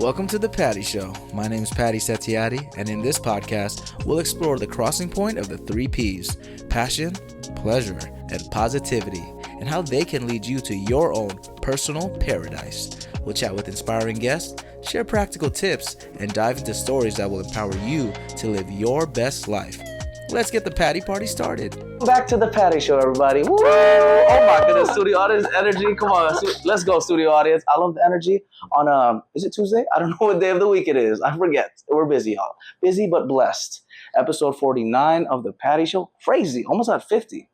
Welcome to The Patty Show. My name is Patty Setiatti, and in this podcast, we'll explore the crossing point of the three P's: passion, pleasure, and positivity, and how they can lead you to your own personal paradise. We'll chat with inspiring guests, share practical tips, and dive into stories that will empower you to live your best life. Let's get the Patty Party started. Back to the Patty Show, everybody. Woo! Oh my goodness, studio audience energy. Come on, let's go, studio audience. I love the energy on, is it Tuesday? I don't know what day of the week it is. I forget. We're busy, y'all. Busy but blessed. Episode 49 of the Patty Show. Crazy. Almost at 50.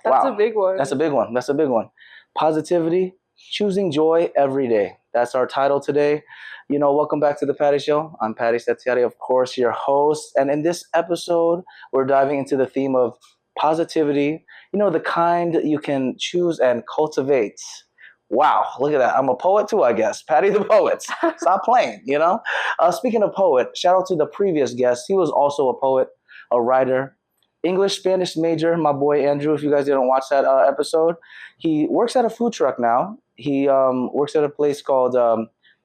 That's a big one. That's a big one. That's a big one. Positivity, choosing joy every day. That's our title today. Welcome back to the Patty Show. I'm Patty Setiatti, of course, your host. And in this episode, we're diving into the theme of positivity, the kind you can choose and cultivate. Wow, look at that. I'm a poet too, I guess. Patty the poet. Stop playing, Speaking of poet, shout out to the previous guest. He was also a poet, a writer, English, Spanish major, my boy Andrew, if you guys didn't watch that episode. He works at a food truck now. He works at a place called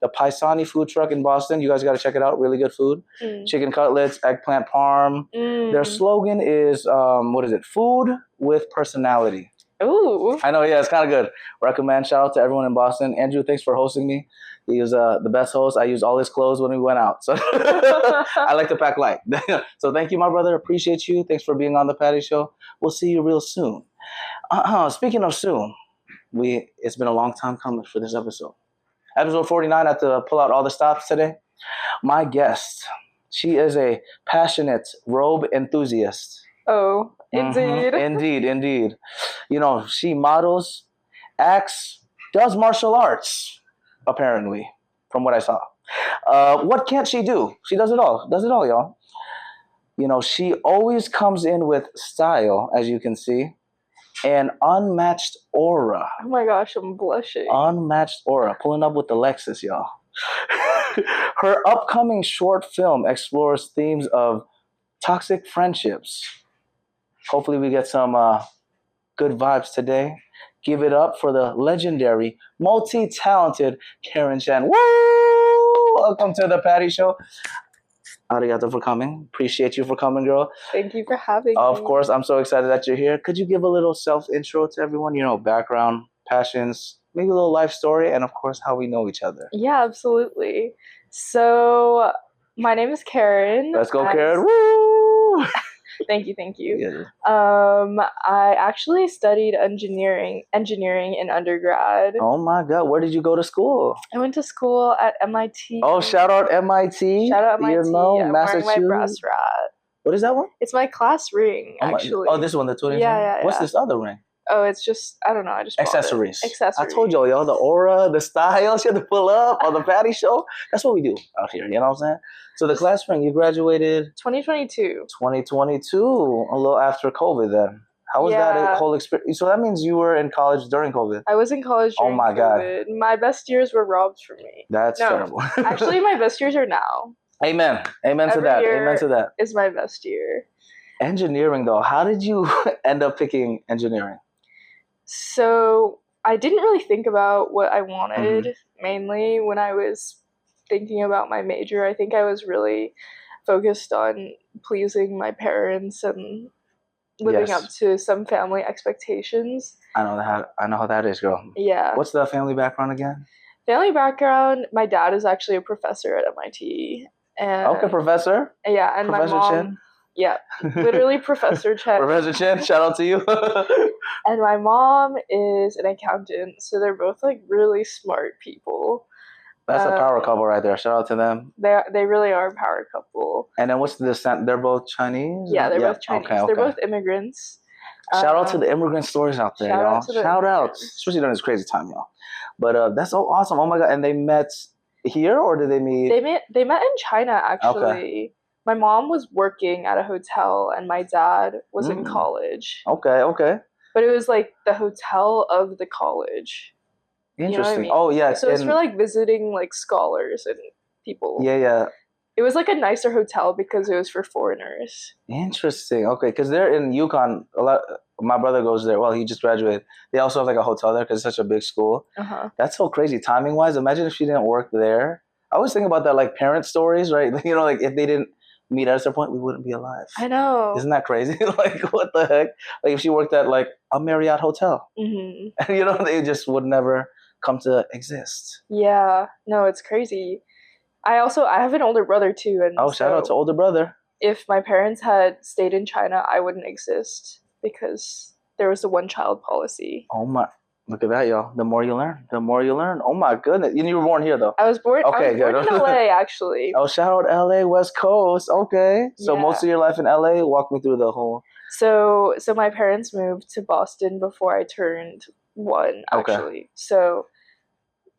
the Paisani food truck in Boston. You guys got to check it out. Really good food. Chicken cutlets, eggplant parm. Their slogan is, Food with personality. Ooh. I know, yeah, it's kind of good. Recommend. Shout out to everyone in Boston. Andrew, thanks for hosting me. He was the best host. I used all his clothes when we went out. So I like to pack light. So thank you, my brother. Appreciate you. Thanks for being on the Patty Show. We'll see you real soon. Speaking of soon, it's been a long time coming for this episode. Episode 49, I have to pull out all the stops today. My guest, she is a passionate robe enthusiast. Oh, indeed. Indeed. She models, acts, does martial arts, apparently, from what I saw. What can't she do? She does it all. Y'all. She always comes in with style, as you can see, and unmatched aura. Oh my gosh, I'm blushing. Unmatched aura. Pulling up with the Lexus, y'all. Her upcoming short film explores themes of toxic friendships. Hopefully we get some good vibes today. Give it up for the legendary, multi-talented Karen Chen. Woo! Welcome to the Patty Show. Arigato for coming. Appreciate you for coming, girl. Thank you for having me. Of course, I'm so excited that you're here. Could you give a little self-intro to everyone? Background, passions, maybe a little life story, and of course, how we know each other. Yeah, absolutely. So, my name is Karen. Let's go, Karen. Woo! Thank you. Yeah. I actually studied engineering in undergrad. Oh my God, where did you go to school? I went to school at MIT. Oh, shout out MIT. Shout out MIT. I'm Massachusetts. wearing my brass rat. What is that one? It's my class ring, actually. Oh, this one, the 20. Yeah. What's this other ring? Oh, it's just, I don't know. I just bought Accessories. it. Accessories. I told y'all, the aura, the style, she had to pull up on the Patty Show. That's what we do out here, you know what I'm saying? So the class ring, you graduated? 2022. 2022, a little after COVID then. How was that whole experience? So that means you were in college during COVID. I was in college during my COVID. God. My best years were robbed from me. That's terrible. Actually, my best years are now. Amen to that. Amen to that. Is my best year. Engineering though, how did you end up picking engineering? So I didn't really think about what I wanted mainly when I was thinking about my major. I think I was really focused on pleasing my parents and living up to some family expectations. I know how that is, girl. Yeah. What's the family background again? Family background, my dad is actually a professor at MIT. And okay, professor. Yeah, and Professor my mom. Chen? Yeah, literally Professor Chen. Professor Chen, shout out to you. And my mom is an accountant, so they're both like really smart people. That's a power couple right there. Shout out to them. They really are a power couple. And then what's the descent? They're both Chinese? Yeah, they're both Chinese. Okay. They're both immigrants. Shout out to the immigrant stories out there, y'all. Shout out. Especially during this crazy time, y'all. But that's so awesome. Oh my God. And they met here or did they meet? They met in China, actually. Okay. My mom was working at a hotel and my dad was in college. Okay. But it was like the hotel of the college. Interesting. You know what I mean? Oh, yeah. So it's for like visiting like scholars and people. Yeah. It was like a nicer hotel because it was for foreigners. Interesting. Okay, because they're in Yukon. A lot. My brother goes there. Well, he just graduated. They also have like a hotel there because it's such a big school. Uh-huh. That's so crazy timing wise. Imagine if she didn't work there. I always think about that, like parent stories, right? You know, like if they didn't meet at a certain point, we wouldn't be alive. I know. Isn't that crazy? Like, what the heck? Like, if she worked at like a Marriott hotel, Mm-hmm. and you know, they just would never come to exist. Yeah, no, it's crazy. I have an older brother too, and Oh, shout out to older brother. If my parents had stayed in China, I wouldn't exist because there was a one-child policy. Oh my. Look at that, y'all. The more you learn, the more you learn. Oh my goodness. You were born here, though. I was born good. in LA, actually. Oh, shout out LA, West Coast. Okay. So Yeah. most of your life in LA, walk me through the whole. So my parents moved to Boston before I turned 1, actually. Okay. So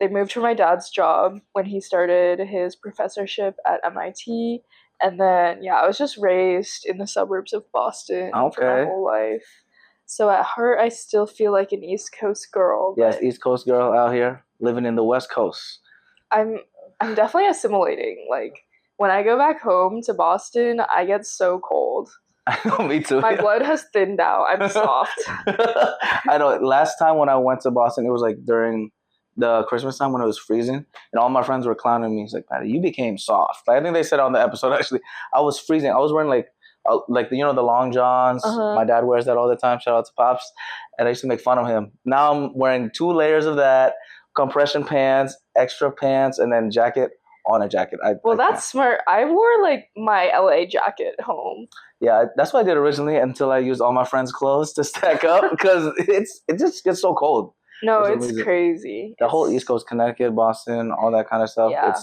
they moved for my dad's job when he started his professorship at MIT. And then, yeah, I was just raised in the suburbs of Boston for my whole life. So at heart, I still feel like an East Coast girl. Yes, East Coast girl out here living in the West Coast. I'm definitely assimilating. Like, when I go back home to Boston, I get so cold. I know, me too. My blood has thinned out. I'm soft. I know. Last time when I went to Boston, it was like during the Christmas time when it was freezing, and all my friends were clowning me. He's like, "Patty, you became soft." Like, I think they said on the episode, actually, I was freezing. I was wearing like the long johns. My dad wears that all the time. Shout out to Pops. And I used to make fun of him. Now I'm wearing 2 layers of that, compression pants, extra pants, and then jacket on a jacket. That's smart. I wore like my LA jacket home. Yeah, that's what I did originally until I used all my friends' clothes to stack up because it just gets so cold. No, it's crazy. The whole East Coast, Connecticut, Boston, all that kind of stuff. Yeah.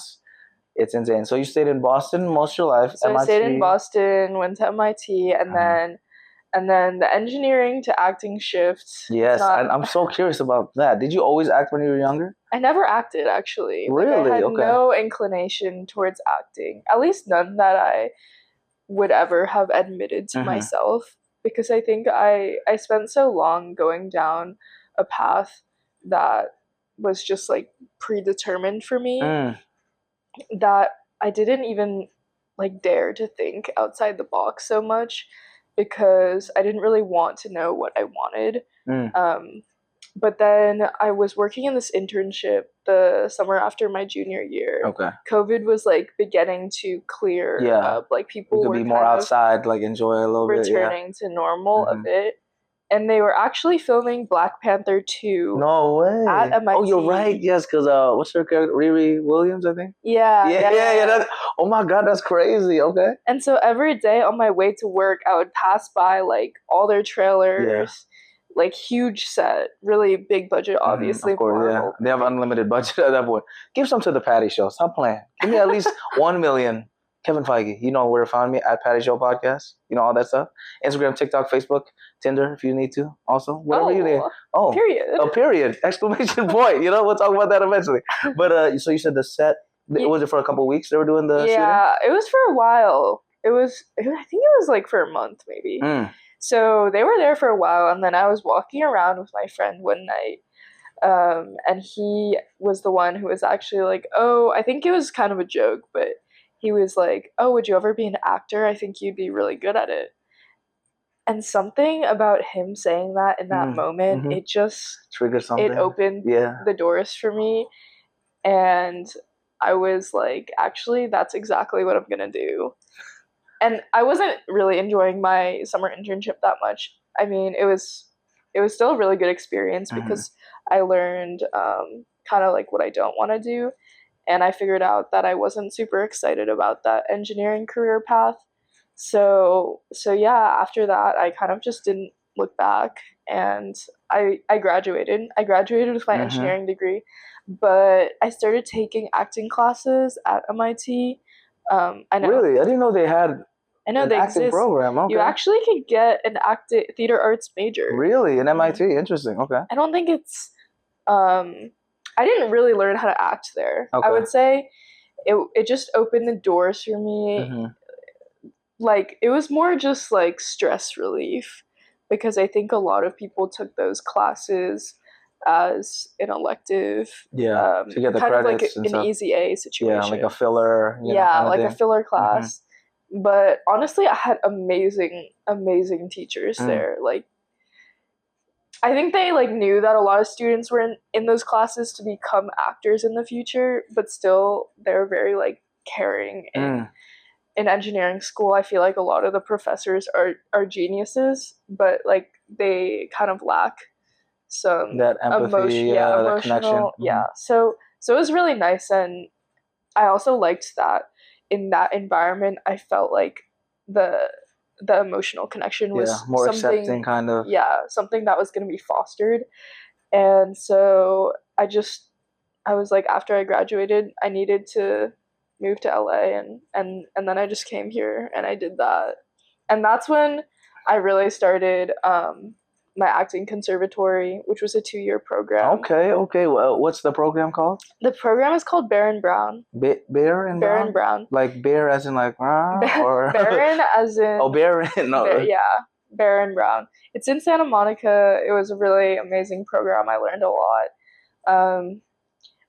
It's insane. So you stayed in Boston most of your life. So MIT. I stayed in Boston, went to MIT, and then the engineering to acting shift. Yes, I'm so curious about that. Did you always act when you were younger? I never acted, actually. Really? I had no inclination towards acting. At least none that I would ever have admitted to myself. Because I think I spent so long going down a path that was just like predetermined for me. That I didn't even like dare to think outside the box so much because I didn't really want to know what I wanted. But then I was working in this internship the summer after my junior year. Okay. COVID was like beginning to clear up. Like people were be more outside, like enjoy a little bit. Returning to normal a bit. And they were actually filming Black Panther 2. No way. At MIT. Oh, you're right. Yes, because what's her character? Riri Williams, I think. Yeah. Oh my God, that's crazy. Okay. And so every day on my way to work, I would pass by like all their trailers, like huge set, really big budget, obviously. Of course, they have unlimited budget at that point. Give some to the Patty Show. Stop playing. Give me at least 1 million. Kevin Feige, you know where to find me at Patty Show Podcast. You know all that stuff. Instagram, TikTok, Facebook, Tinder, if you need to. Also, whatever you need. Oh, period. Oh, period! Exclamation point. You know, we'll talk about that eventually. But so you said the set. Was it for a couple of weeks they were doing the shooting? Yeah, it was for a while. I think it was like for a month maybe. So they were there for a while, and then I was walking around with my friend one night. And he was the one who was actually like, oh, I think it was kind of a joke, but he was like, oh, would you ever be an actor? I think you'd be really good at it. And something about him saying that in that moment, it just triggered something. It opened the doors for me. And I was like, actually, that's exactly what I'm going to do. And I wasn't really enjoying my summer internship that much. I mean, it was still a really good experience because I learned kind of like what I don't want to do. And I figured out that I wasn't super excited about that engineering career path. So yeah, after that, I kind of just didn't look back. And I graduated. I graduated with my engineering degree. But I started taking acting classes at MIT. I know. Really? I didn't know they had an acting program. Okay. You actually could get an theater arts major. Really? In MIT? Interesting. Okay. I don't think it's... I didn't really learn how to act there. Okay. I would say it just opened the doors for me. Like, it was more just like stress relief because I think a lot of people took those classes as an elective. Yeah, to get the kind credits of like an easy A situation. Yeah, like a filler. Like a filler class. But honestly, I had amazing teachers there. Like, I think they like knew that a lot of students were in those classes to become actors in the future, but still they're very like caring in engineering school. I feel like a lot of the professors are geniuses, but like they kind of lack some that empathy, that connection. emotional. So it was really nice, and I also liked that in that environment I felt like the emotional connection was more something accepting kind of. something that was going to be fostered. And so I was like, after I graduated, I needed to move to LA, and then I just came here and I did that. And that's when I really started my acting conservatory, which was a 2-year program. Okay. Well, what's the program called? The program is called Baron Brown. Baron Brown? Like bear as in like or Baron as in Baron. No. Baron Brown. It's in Santa Monica. It was a really amazing program. I learned a lot.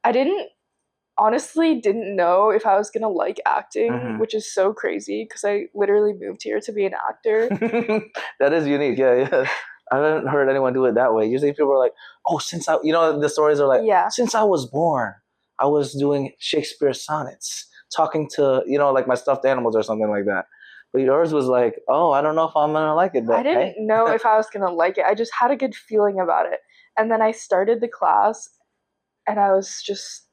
I honestly didn't know if I was gonna like acting, which is so crazy because I literally moved here to be an actor. That is unique. Yeah. I haven't heard anyone do it that way. Usually people are like, oh, the stories are like, since I was born, I was doing Shakespeare sonnets, talking to, like my stuffed animals or something like that. But yours was like, oh, I don't know if I'm going to like it. But I didn't know if I was going to like it. I just had a good feeling about it. And then I started the class and I was just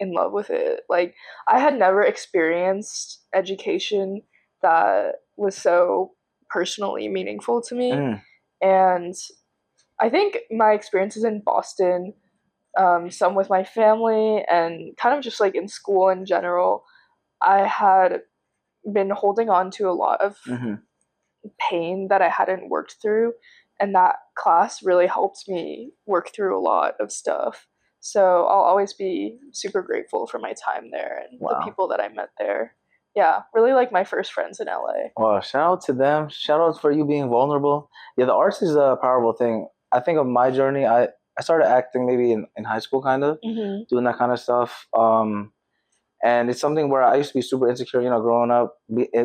in love with it. Like, I had never experienced education that was so personally meaningful to me. And I think my experiences in Boston, some with my family and kind of just like in school in general, I had been holding on to a lot of pain that I hadn't worked through. And that class really helped me work through a lot of stuff. So I'll always be super grateful for my time there and the people that I met there. Yeah, really like my first friends in LA. Well, shout out to them. Shout out for you being vulnerable. Yeah, the arts is a powerful thing. I think of my journey, I started acting maybe in high school, kind of, doing that kind of stuff. And it's something where I used to be super insecure, growing up,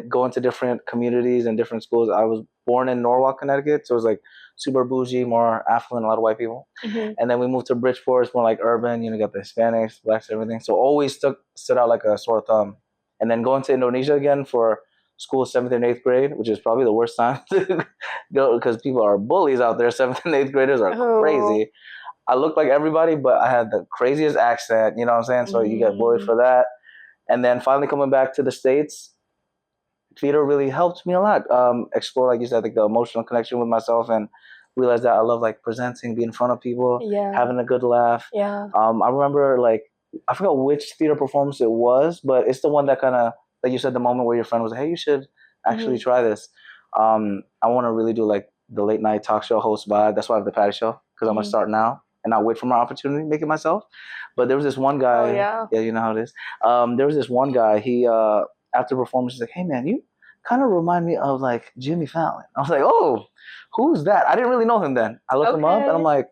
going to different communities and different schools. I was born in Norwalk, Connecticut, so it was like super bougie, more affluent, a lot of white people. And then we moved to Bridgeport, it's more like urban, you got the Hispanics, blacks, everything. So always stood out like a sore thumb. And then going to Indonesia again for school 7th and 8th grade, which is probably the worst time to go because people are bullies out there. 7th and 8th graders are crazy. I looked like everybody, but I had the craziest accent, you know what I'm saying? So you get bullied for that. And then finally coming back to the States, theater really helped me a lot. Explore, like you said, like the emotional connection with myself and realize that I love like presenting, being in front of people, having a good laugh. I remember I forgot which theater performance it was, but it's the one that kind of, like you said, the moment where your friend was like, hey, you should actually try this. I want to really do like the late night talk show host vibe. That's why I have the Patty Show, because I'm going to start now and not wait for my opportunity to make it myself. But there was this one guy. Yeah, you know how it is. There was this one guy. He, after performance, he's like, hey, man, you kind of remind me of like Jimmy Fallon. I was like, oh, who's that? I didn't really know him then. I looked him up and I'm like,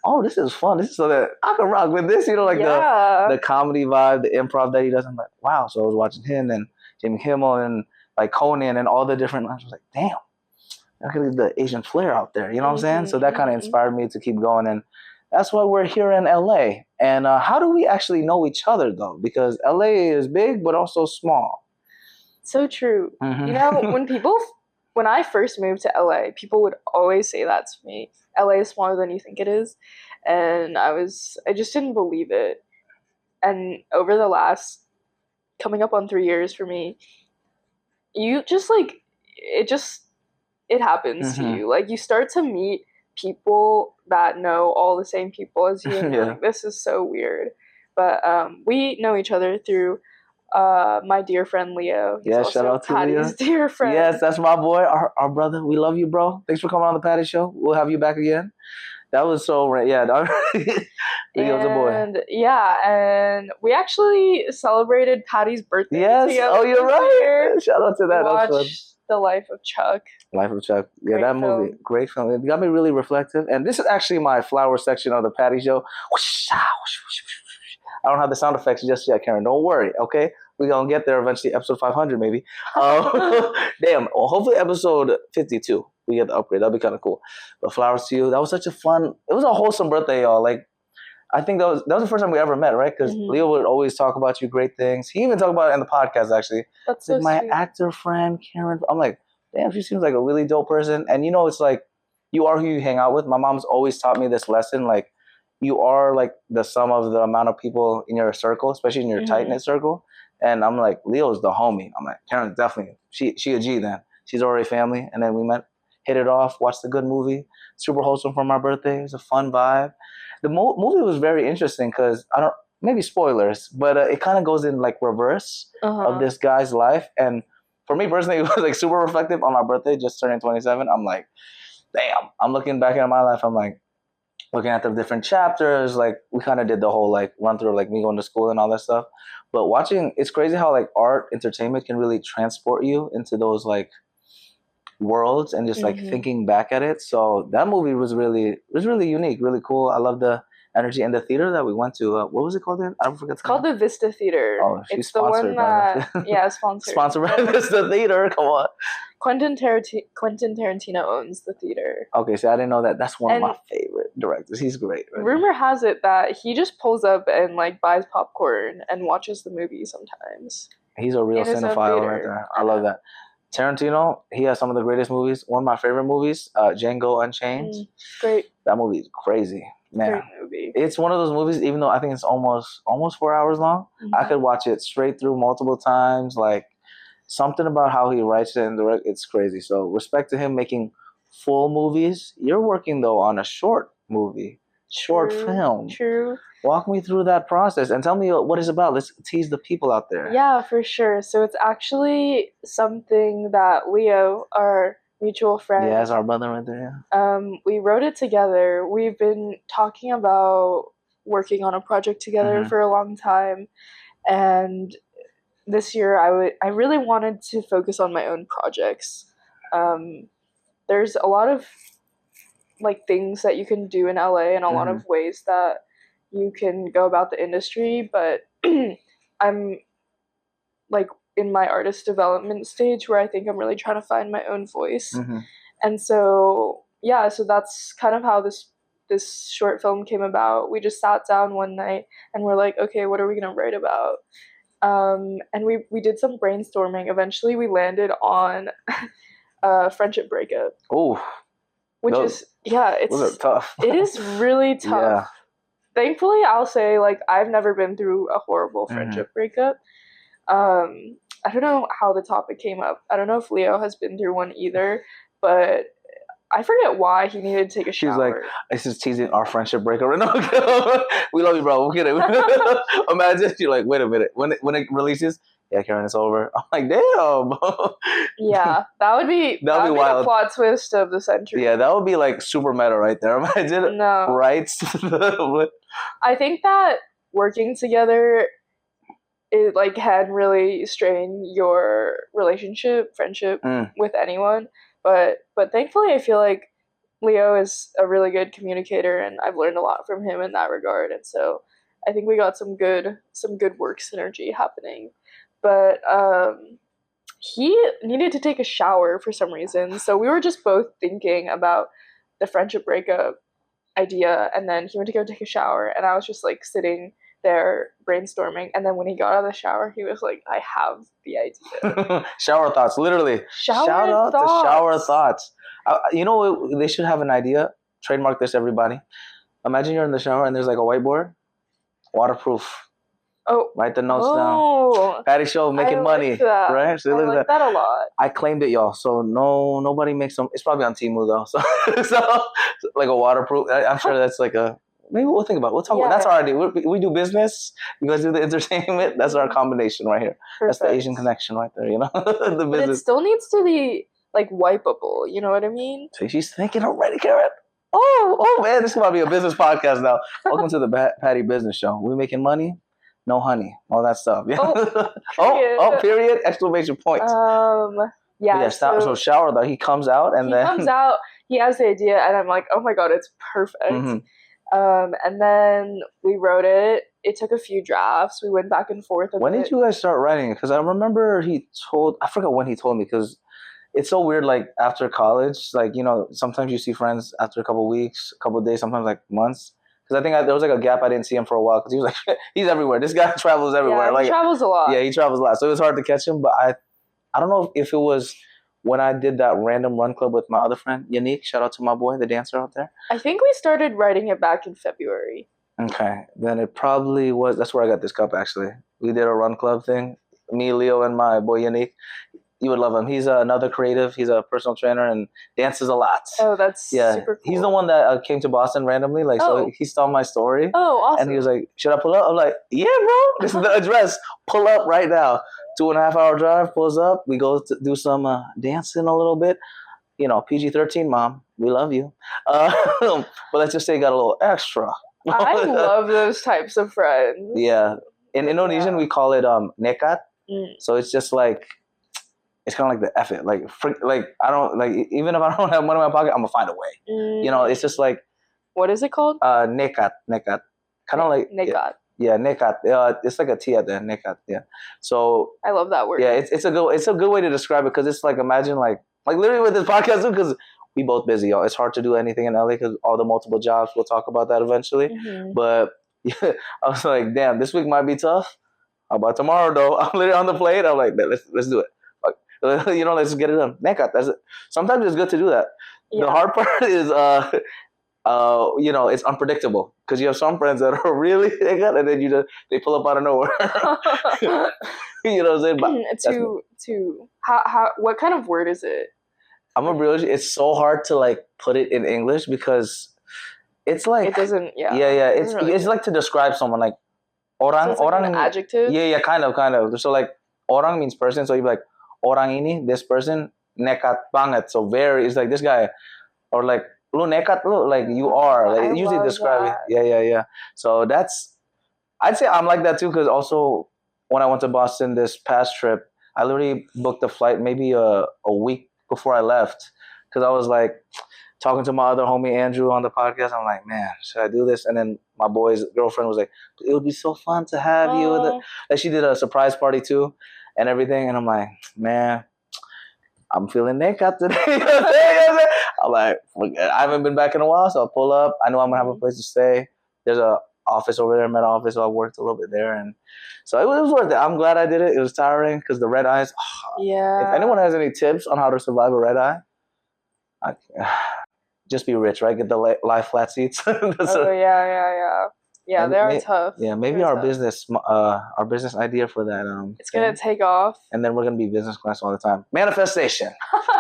oh, this is fun. This is so that I can rock with this, like the comedy vibe, the improv that he does. I'm like, wow. So I was watching him and Jimmy Kimmel and like Conan and all the different lines. I was like, damn, I could get the Asian flair out there. You know what I'm saying? So that kind of inspired me to keep going. And that's why we're here in LA. And how do we actually know each other though? Because LA is big, but also small. So true. When I first moved to LA, people would always say that to me. LA is smaller than you think it is. And I just didn't believe it. And over the last, coming up on 3 years for me, you just like, it happens to you. Like you start to meet people that know all the same people as you. And you're like, this is so weird. But we know each other through my dear friend Leo. He's shout out to Patty's Leo. Dear friend. Yes, that's my boy, our brother. We love you, bro. Thanks for coming on the Patty Show. We'll have you back again. That was so Leo's a boy. Yeah, and we actually celebrated Patty's birthday. Yes. Oh, you're right. Shout out to that. Watch The Life of Chuck. Life of Chuck. Yeah, great that movie. Great film. It got me really reflective. And this is actually my flower section of the Patty Show. I don't have the sound effects just yet, Karen. Don't worry, okay? We're going to get there eventually, episode 500 maybe. Damn, well, hopefully episode 52, we get the upgrade. That'd be kind of cool. But flowers to you. That was such a fun, it was a wholesome birthday, y'all. Like, I think that was the first time we ever met, right? Because Leo would always talk about you great things. He even talked about it in the podcast, actually. That's so like, my sweet. actor friend, Karen. I'm like, damn, she seems like a really dope person. And you know, it's like, you are who you hang out with. My mom's always taught me this lesson. Like, you are like the sum of the amount of people in your circle, especially in your tight-knit circle. And I'm like, Leo's the homie. I'm like, Karen's definitely, she a G then. She's already family. And then we met, hit it off, watched a good movie. Super wholesome for my birthday. It was a fun vibe. The movie was very interesting because maybe spoilers, but it kind of goes in like reverse of this guy's life. And for me personally, it was like super reflective on my birthday, just turning 27. I'm like, damn, I'm looking back at my life. I'm like, looking at the different chapters. Like, we kind of did the whole like run through like me going to school and all that stuff. But watching, it's crazy how like art, entertainment can really transport you into those like worlds and just like thinking back at it. So that movie was really unique, really cool. I love the energy in the theater that we went to. What was it called again? I forget. It's called the Vista Theater. Oh, she's it's sponsored the one that sponsored. Sponsored by Vista Theater. Come on. Quentin Tarantino owns the theater. Okay, so I didn't know that. That's one of my favorite directors. He's great. Right? Rumor has it that he just pulls up and like buys popcorn and watches the movie sometimes. He's a real cinephile right there. I love that. Tarantino, he has some of the greatest movies. One of my favorite movies, Django Unchained. Great. That movie is crazy, man. Great movie. It's one of those movies, even though I think it's almost 4 hours long, I could watch it straight through multiple times. Like, something about how he writes it and directs, it's crazy. So respect to him making full movies. You're working though on a short movie, short film. True. Walk me through that process and tell me what it's about. Let's tease the people out there. Yeah, for sure. So it's actually something that Leo, our mutual friend. Yeah, it's our brother right there. Yeah. We wrote it together. We've been talking about working on a project together for a long time, and this year I really wanted to focus on my own projects. There's a lot of like things that you can do in LA and a lot of ways that you can go about the industry, but I'm like in my artist development stage where I think I'm really trying to find my own voice. And so so that's kind of how this short film came about. We just sat down one night and we're like, okay, what are we gonna write about? And we did some brainstorming. Eventually we landed on friendship breakup. Oh, those are tough. It is really tough. Yeah. Thankfully, I'll say, like, I've never been through a horrible friendship breakup. I don't know how the topic came up. I don't know if Leo has been through one either, but I forget why he needed to take a shower. She's like, this is teasing our friendship breakup. No, we love you, bro. We're kidding. Imagine you're like, wait a minute. When it releases, yeah, Karen, it's over. I'm like, damn. Yeah, that would be wild. The plot twist of the century. Yeah, that would be like super meta right there. Imagine right? I think that working together, it like can really strain your relationship, friendship with anyone. But thankfully, I feel like Leo is a really good communicator, and I've learned a lot from him in that regard. And so I think we got some good work synergy happening. But he needed to take a shower for some reason. So we were just both thinking about the friendship breakup idea, and then he went to go take a shower, and I was just like sitting there brainstorming. And then when he got out of the shower, he was like, I have the idea. Shower thoughts, literally. Shout out to shower thoughts. You know, they should have an idea. Trademark this, everybody. Imagine you're in the shower and there's like a whiteboard, waterproof. Oh, write the notes down. Patty Show, making money, right? So I like that a lot. I claimed it, y'all. So nobody makes them. It's probably on Temu though. So like a waterproof. I'm sure that's like a. Maybe we'll think about it. We'll talk about. That's our idea. We do business. You guys do the entertainment. That's our combination right here. Perfect. That's the Asian connection right there. You know, the business. But it still needs to be like wipeable. You know what I mean? So she's thinking already, Karen. Oh man, this is about to be a business podcast now. Welcome to the Patty Business Show. We making money. No honey, all that stuff. Yeah. Oh, period! Exclamation point. Yeah. So shower though. He comes out and then comes out. He has the idea, and I'm like, oh my god, it's perfect. And then we wrote it, it took a few drafts. We went back and forth a When bit. did you guys start writing? Because I remember I forgot when he told me, because it's so weird, like after college, like, you know, sometimes you see friends after a couple of weeks, a couple of days, sometimes like months. Because I think there was like a gap. I didn't see him for a while because he was like, he's everywhere. This guy travels everywhere. Yeah, like, he travels a lot. Yeah, he travels a lot. So it was hard to catch him. But I don't know if it was when I did that random run club with my other friend, Yannick. Shout out to my boy, the dancer out there. I think we started writing it back in February. Okay. Then it probably was, that's where I got this cup, actually. We did a run club thing. Me, Leo, and my boy Yannick. You would love him. He's another creative. He's a personal trainer and dances a lot. Oh, that's super cool. He's the one that came to Boston randomly. Like, so he saw my story. Oh, awesome. And he was like, should I pull up? I'm like, yeah, bro. This is the address. Pull up right now. 2.5 hour drive, pulls up. We go to do some dancing a little bit. You know, PG-13, mom. We love you. But let's just say he got a little extra. I love those types of friends. Yeah. In Indonesian, we call it nekat. So it's just like, it's kind of like the F it. Like, I don't, like, even if I don't have money in my pocket, I'm going to find a way. You know, it's just like. What is it called? Nekat. Kind of like. Nekat. Yeah, nekat. It's like a T at the end, nekat. Yeah. So. I love that word. Yeah, it's a good way to describe it, because it's like, imagine like literally with this podcast too, because we both busy, y'all. It's hard to do anything in LA because all the multiple jobs. We'll talk about that eventually. But yeah, I was like, damn, this week might be tough. How about tomorrow though? I'm literally on the plate. I'm like, let's do it. You know, let's get it done. Nekat, that's it. Sometimes it's good to do that. Yeah. The hard part is, you know, it's unpredictable, because you have some friends that are really nekat, and then they pull up out of nowhere. You know what I'm saying? What kind of word is it? I'm a real. It's so hard to like put it in English, because it's like it doesn't. Yeah. Yeah. It's like to describe someone, like orang. So it's like orang an adjective. Yeah, kind of. So like orang means person, so you'd be like, orang ini, this person, nekat banget. So very, it's like this guy, or like, lu nekat lu, like you are. Like, it usually describe it. Yeah. So I'd say I'm like that too, because also when I went to Boston this past trip, I literally booked the flight maybe a week before I left, because I was like talking to my other homie Andrew on the podcast. I'm like, man, should I do this? And then my boy's girlfriend was like, it would be so fun to have you. Like, she did a surprise party too and everything. And I'm like, man, I'm feeling nekat today. I'm like, I haven't been back in a while, so I'll pull up. I know I'm going to have a place to stay. There's a office over there, med office, so I worked a little bit there. And so it was worth it. I'm glad I did it. It was tiring because the red eyes. Yeah. If anyone has any tips on how to survive a red eye, just be rich, right? Get the live flat seats. Yeah, they are tough. Yeah, maybe our business idea for that. It's gonna take off, and then we're gonna be business class all the time. Manifestation,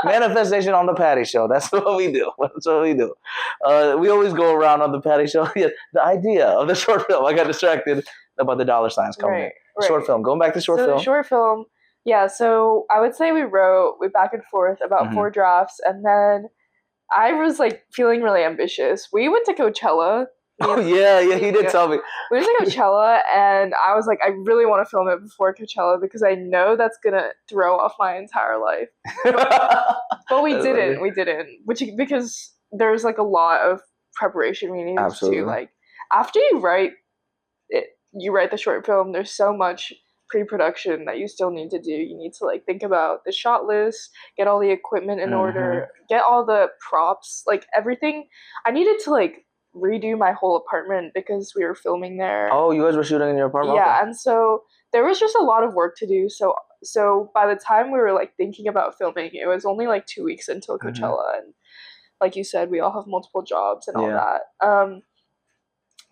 manifestation on the Patty Show. That's what we do. That's what we do. We always go around on the Patty Show. Yeah, the idea of the short film. I got distracted about the dollar signs coming in. Right. Short film. Going back to short film. The short film. Yeah. So I would say we back and forth about 4 drafts, and then I was like feeling really ambitious. We went to Coachella. Oh yeah, he did tell me. We went to Coachella, and I was like, I really want to film it before Coachella because I know that's gonna throw off my entire life. But we didn't. We didn't, because there's like a lot of preparation we need to do. Like after you write the short film. There's so much pre-production that you still need to do. You need to like think about the shot list, get all the equipment in order, get all the props, like everything. I needed to like redo my whole apartment because we were filming there. Oh, you guys were shooting in your apartment? Yeah, okay. And so there was just a lot of work to do. So by the time we were like thinking about filming, it was only like 2 weeks until Coachella, and like you said, we all have multiple jobs and all that.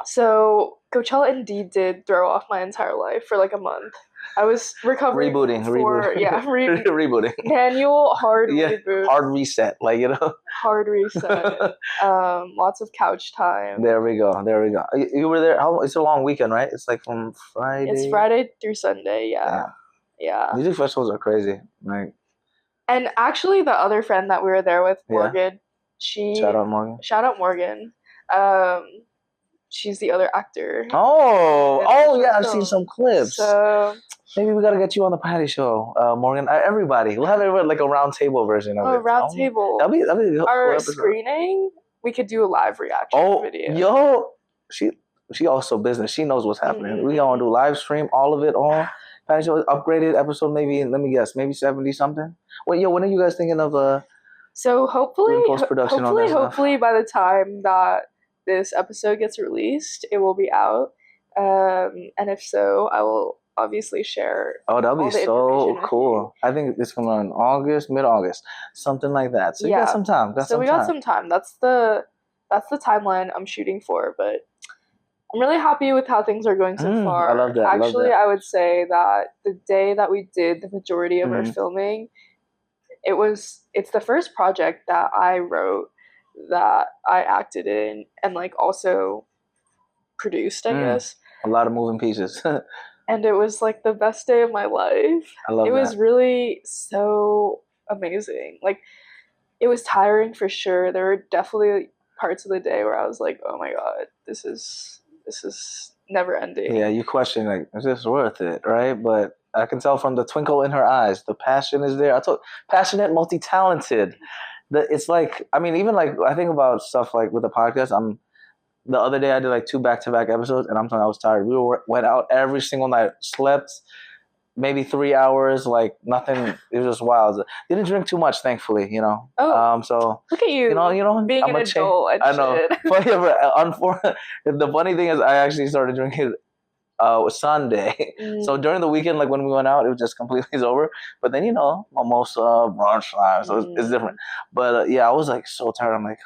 So Coachella indeed did throw off my entire life for like a month. I was recovering rebooting. Rebooting. Manual hard reboot. Hard reset, like, you know. Hard reset. Lots of couch time. There we go. You were there. It's a long weekend, right? It's like from Friday. It's Friday through Sunday. Yeah. Music festivals are crazy. Like. And actually, the other friend that we were there with, Morgan, shout out Morgan. She's the other actor. Oh yeah, I've seen some clips. So maybe we gotta get you on the Patty Show, Morgan. Everybody, we'll have everybody like a round table version of it. Round table. That'll be our screening. We could do a live reaction video. Yo, she also business. She knows what's happening. Mm-hmm. We gonna do live stream, all of it, all. Patty Show upgraded episode, maybe, let me guess, maybe 70 something. Wait, when are you guys thinking of So hopefully, post-production on that stuff? hopefully by the time that this episode gets released, it will be out. And if so, I will obviously share. Oh, that'll be so cool. I think it's coming on August, mid-August, something like that. So you got some time. Got some time. That's the timeline I'm shooting for, but I'm really happy with how things are going so far. I love that. Actually, I would say that the day that we did the majority of our filming, it's the first project that I wrote, that I acted in, and like also produced, I guess. A lot of moving pieces. And it was like the best day of my life. I love it. It was really so amazing. Like, it was tiring for sure. There were definitely parts of the day where I was like, oh my god, this is never ending. Yeah, you question, like, is this worth it, right? But I can tell from the twinkle in her eyes, the passion is there. I told, passionate, multi-talented. It's like, I mean, even like, I think about stuff like with the podcast, the other day I did like 2 back-to-back episodes, and I'm telling you, I was tired. We went out every single night, slept maybe 3 hours, like nothing. It was just wild. Didn't drink too much, thankfully, you know. Oh, so look at you, being an adult. I know. The funny thing is, I actually started drinking Sunday. So during the weekend, like when we went out, it was just completely over. But then, mimosa, brunch time, so it's different. But yeah, I was like so tired. I'm like,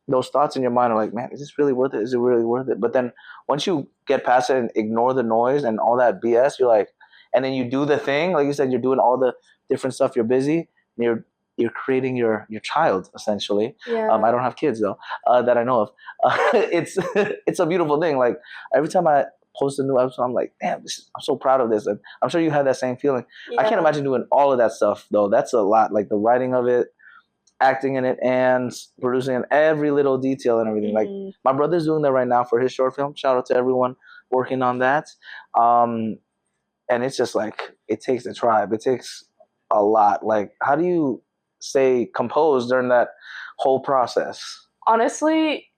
those thoughts in your mind are like, man, is this really worth it? Is it really worth it? But then once you get past it and ignore the noise and all that BS, you're like, and then you do the thing, like you said, you're doing all the different stuff, you're busy, and you're creating your child, essentially. Yeah. I don't have kids though, that I know of. It's a beautiful thing. Like every time I post a new episode, I'm like, damn, I'm so proud of this. And I'm sure you had that same feeling. Yeah. I can't imagine doing all of that stuff though. That's a lot. Like the writing of it, acting in it, and producing in every little detail and everything. Like my brother's doing that right now for his short film. Shout out to everyone working on that. And it's just like, it takes a tribe. It takes a lot. Like, how do you stay composed during that whole process? Honestly,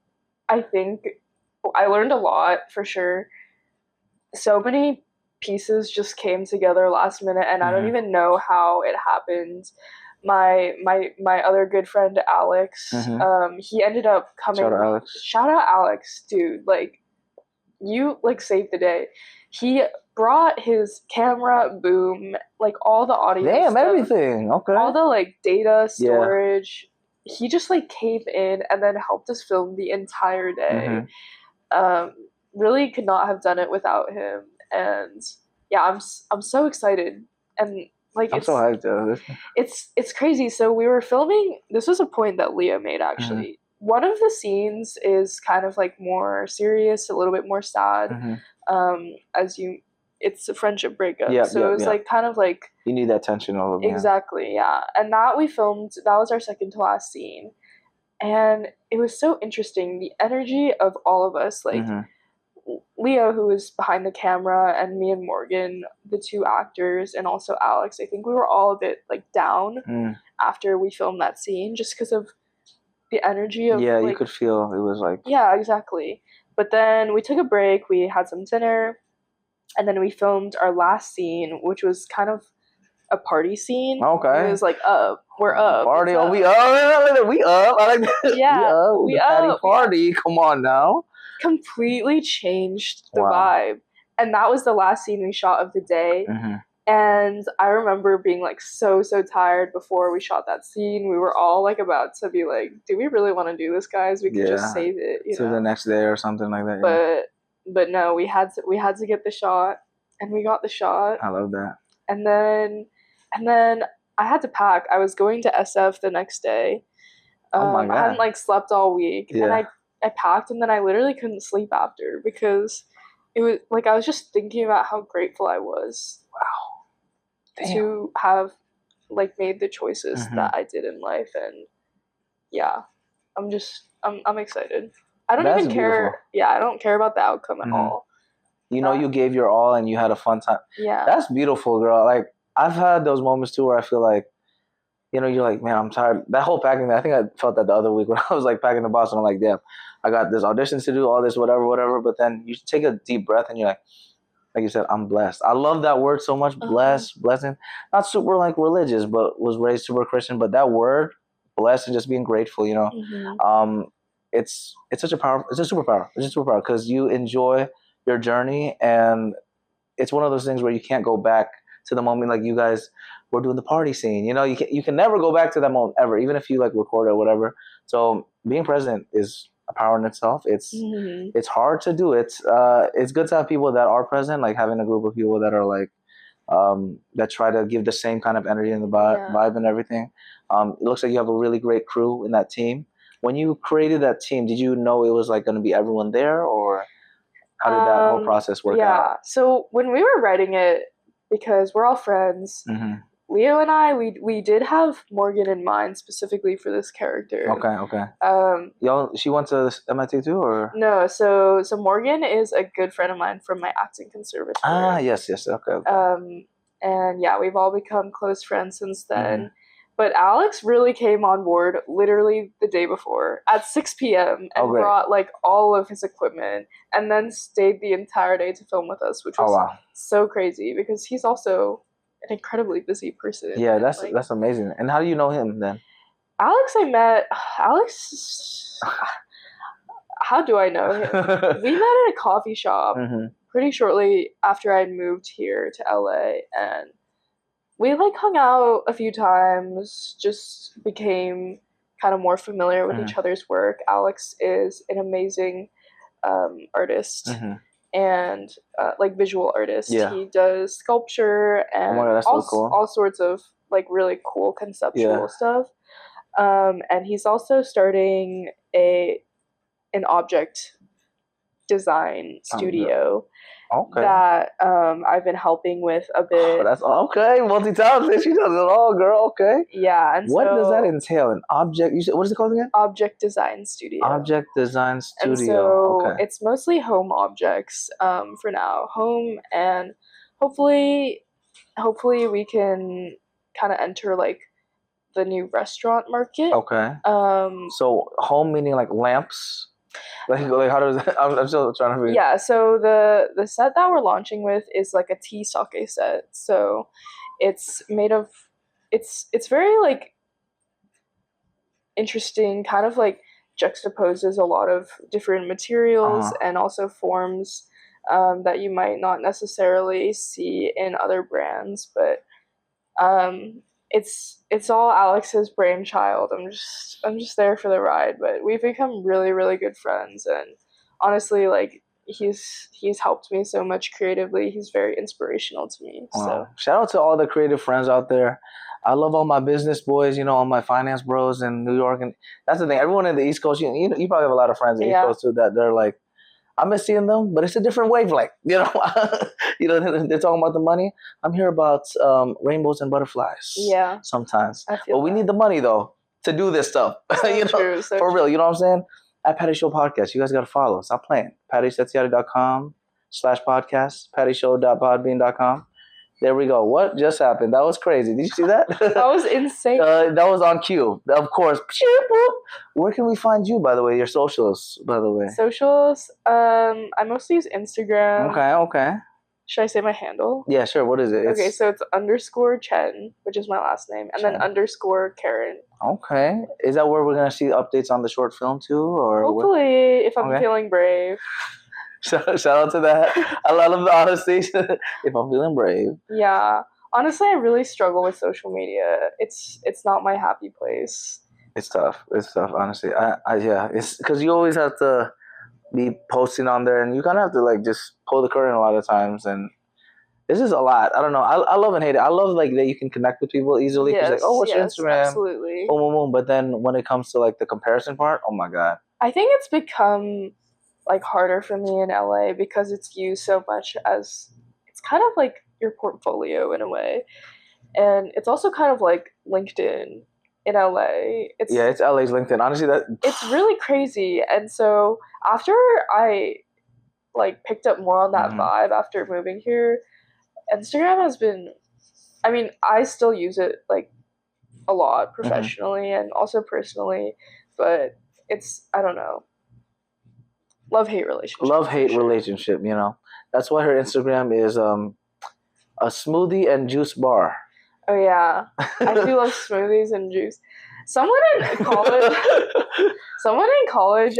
I think I learned a lot for sure. So many pieces just came together last minute, and I don't even know how it happened. My other good friend Alex, he ended up coming. Shout out Alex, dude. Like, you like saved the day. He brought his camera, boom, like all the audio. Damn, stuff, everything. Okay. All the like data storage. Yeah. He just like came in and then helped us film the entire day. Really could not have done it without him. And yeah, I'm so excited. And like, I'm so hyped though. It's crazy. So we were filming. This was a point that Leah made actually. One of the scenes is kind of like more serious, a little bit more sad. It's a friendship breakup. So it was like kind of like, you need that tension all over. Exactly, yeah. And that we filmed. That was our second to last scene, and it was so interesting. The energy of all of us, like. Leo, who was behind the camera, and me and Morgan, the 2 actors, and also Alex, I think we were all a bit like down after we filmed that scene, just because of the energy of you could feel it was like, yeah, exactly. But then we took a break, we had some dinner, and then we filmed our last scene, which was kind of a party scene. Okay. It was like, we're up. Party, we up. We up. I like that. Yeah, we up. Party. Yeah. Come on now. Completely changed the vibe. And that was the last scene we shot of the day. And I remember being like so tired before we shot that scene. We were all like about to be like, do we really want to do this, guys? We could just save it, to the next day or something like that. But no, we had to get the shot, and we got the shot. I love that. And then I had to pack. I was going to SF the next day. Oh my God. I hadn't like slept all week, and I packed, and then I literally couldn't sleep after, because it was like I was just thinking about how grateful I was to have like made the choices that I did in life. And yeah, I'm excited. I don't even care. Beautiful. Yeah, I don't care about the outcome at all. You gave your all and you had a fun time. Yeah, that's beautiful, girl. Like, I've had those moments too where I feel like, you're like, man, I'm tired. That whole packing thing, I think I felt that the other week when I was like packing the box, and I'm like, damn, I got this auditions to do, all this, whatever. But then you take a deep breath and you're like you said, I'm blessed. I love that word so much. Blessed, blessing. Not super like religious, but was raised super Christian. But that word, blessed, and just being grateful, it's such a powerful. It's a superpower. It's a superpower because you enjoy your journey, and it's one of those things where you can't go back to the moment like you guys were doing the party scene. You can never go back to that moment ever, even if you like record or whatever. So being present is a power in itself. It's hard to do. It's good to have people that are present, like having a group of people that are like that try to give the same kind of energy and the vibe and everything. It looks like you have a really great crew in that team. When you created that team, did you know it was like going to be everyone there, or how did that whole process work out? Yeah. So when we were writing it, because we're all friends, Leo and I, we did have Morgan in mind specifically for this character. Okay. She went to MIT too, or no? So Morgan is a good friend of mine from my acting conservatory. Yes. Okay. And yeah, we've all become close friends since then. But Alex really came on board literally the day before at 6 p.m. and brought like all of his equipment and then stayed the entire day to film with us, which was so crazy because he's also an incredibly busy person. Yeah, that's amazing. And how do you know him then? Alex, how do I know him? We met at a coffee shop pretty shortly after I'd moved here to LA, and we like hung out a few times, just became kind of more familiar with each other's work. Alex is an amazing artist and like visual artist. Yeah. He does sculpture and all sorts of like really cool conceptual stuff. And he's also starting an object design studio. That I've been helping with a bit. That's okay. Multi-talented. She does it all, girl. Okay. Yeah. And what does that entail? An object? You said, what is it called again? Object design studio. Object design studio. And so it's mostly home objects for now. Home, and hopefully we can kind of enter like the new restaurant market. Okay. So home meaning like lamps. Like how does that, I'm still trying to figure. Yeah, so the set that we're launching with is like a tea sake set. So it's made of it's very like interesting, kind of like juxtaposes a lot of different materials and also forms that you might not necessarily see in other brands, but it's all Alex's brainchild. I'm just there for the ride, but we've become really, really good friends, and honestly, like he's helped me so much creatively. He's very inspirational to me. So shout out to all the creative friends out there. I love all my business boys, all my finance bros in New York, and that's the thing. Everyone in the East Coast, you probably have a lot of friends in the East Coast too that they're like, I miss seeing them, but it's a different wavelength. They're talking about the money. I'm here about rainbows and butterflies. Yeah. Sometimes. But we need the money though to do this stuff. So for real. You know what I'm saying? At Patty Show Podcast, you guys got to follow. Stop playing. PattySetiati.com/podcast. PattyShow.podbean.com. There we go. What just happened? That was crazy. Did you see that? That was insane. That was on cue. Of course. Where can we find you, by the way? Your socials, by the way. Socials? I mostly use Instagram. Okay. Should I say my handle? Yeah, sure. What is it? Okay, so it's _Chen, which is my last name, and then _Karen. Okay. Is that where we're going to see updates on the short film too? Or hopefully, if I'm feeling brave. Shout out to that. I love the honesty. If I'm feeling brave. Yeah. Honestly, I really struggle with social media. It's not my happy place. It's tough. Honestly. It's because you always have to be posting on there, and you kind of have to like just pull the curtain a lot of times, and it's just a lot. I don't know. I love and hate it. I love like that you can connect with people easily. Yes, like, what's your Instagram? Absolutely. Boom. But then when it comes to like the comparison part, oh my god. I think it's become like harder for me in LA because it's used so much as it's kind of like your portfolio in a way, and it's also kind of like LinkedIn in LA. It's LA's LinkedIn. Honestly, it's really crazy. And so after I like picked up more on that vibe after moving here, Instagram has been, I mean, I still use it like a lot professionally and also personally, but it's, I don't know. Love-hate relationship. Love-hate for sure. relationship, you know. That's why her Instagram is a smoothie and juice bar. Oh yeah, I do love smoothies and juice. Someone in college,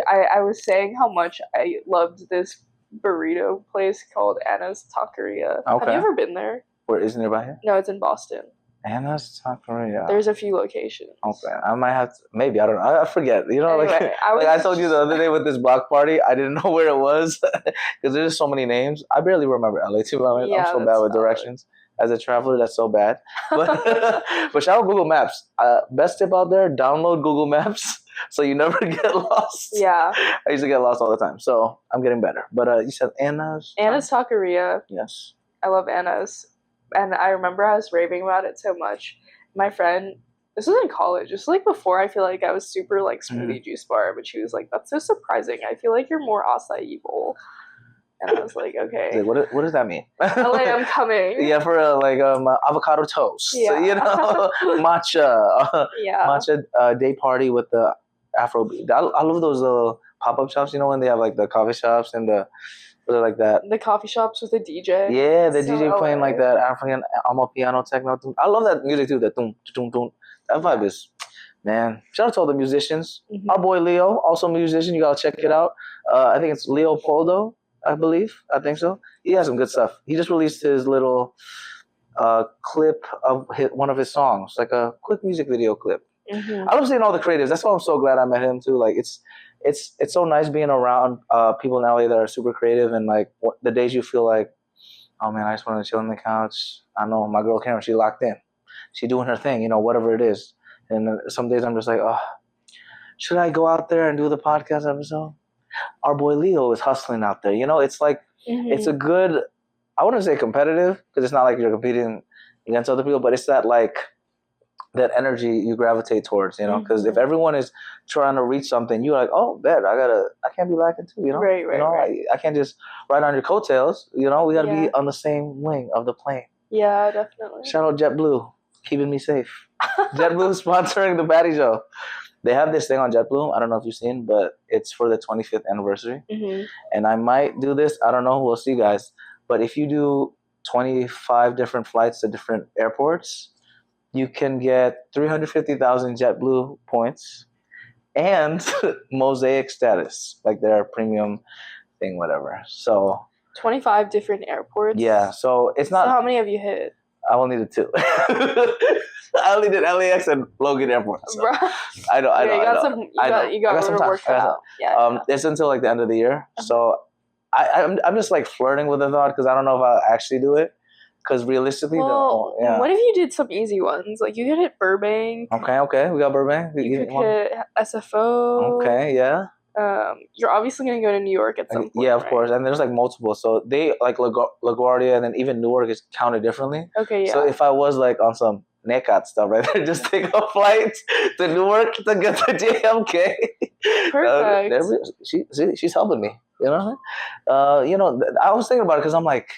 I was saying how much I loved this burrito place called Anna's Taqueria. Okay. Have you ever been there? Where is it nearby here? No, it's in Boston. Anna's Taqueria. There's a few locations. Okay, I might have to. Maybe I don't know. I forget. You know, Anyway, like I told you the other day with this block party, I didn't know where it was because there's just so many names. I barely remember LA too. I'm so bad with directions. As a traveler, that's so bad. But shout out Google Maps. Best tip out there: download Google Maps so you never get lost. Yeah. I used to get lost all the time, so I'm getting better. But you said Anna's. Anna's Taqueria. Yes. I love Anna's, and I remember I was raving about it so much. My friend, this was in college, just like before. I feel like I was super like smoothie juice bar, but she was like, "That's so surprising. I feel like you're more acai bowl." And I was like, okay. What does that mean? LA, I'm coming. Yeah, for avocado toast. Yeah. You know, matcha. Yeah. Matcha day party with the Afrobeat. I love those pop-up shops, you know, when they have like the coffee shops and like that. The coffee shops with the DJ. Yeah, the So DJ playing LA. like that African piano techno. I love that music too. That doom, doom, doom. That vibe is, man. Shout out to all the musicians. Mhm. Our boy Leo, also a musician. You gotta check it out. I think it's Leopoldo. I think so. He has some good stuff. He just released his little clip of one of his songs, like a quick music video clip. Mhm. I love seeing all the creatives. That's why I'm so glad I met him too. Like it's so nice being around people in LA that are super creative, and like the days you feel like, oh man, I just want to chill on the couch. I know my girl Karen, she locked in. She doing her thing, you know, whatever it is. And some days I'm just like, oh, should I go out there and do the podcast episode? Our boy Leo is hustling out there. You know, it's like, it's a good, I wouldn't say competitive, because it's not like you're competing against other people, but it's that like, that energy you gravitate towards, you know, because if everyone is trying to reach something, you're like, oh, bet, I can't be lacking too, you know? Right, you know, right. I can't just ride on your coattails, you know? We got to Yeah. be on the same wing of the plane. Yeah, definitely. Shout out JetBlue, keeping me safe. JetBlue sponsoring the Patty Show. They have this thing on JetBlue. I don't know if you've seen, but it's for the 25th anniversary. Mhm. And I might do this. I don't know. We'll see, guys. But if you do 25 different flights to different airports, you can get 350,000 JetBlue points and Mosaic status, like their premium thing, whatever. So 25 different airports. yeah. So it's not. So how many have you hit? I only did 2. I only did LAX and Logan Airport. So. I know. You got some work cut out. Yeah. It's until like the end of the year. So I'm just like flirting with the thought because I don't know if I'll actually do it. Because realistically, what if you did some easy ones? Like you could hit Burbank. Okay. We got Burbank. You could hit SFO. Okay, yeah. You're obviously going to go to New York at some point. Yeah, of course. And there's like multiple. So they like LaGuardia and then even Newark is counted differently. Okay, yeah. So if I was like on some NECAT stuff right there, just take a flight to Newark to get to JFK. Perfect. She's helping me. You know? I was thinking about it because I'm like,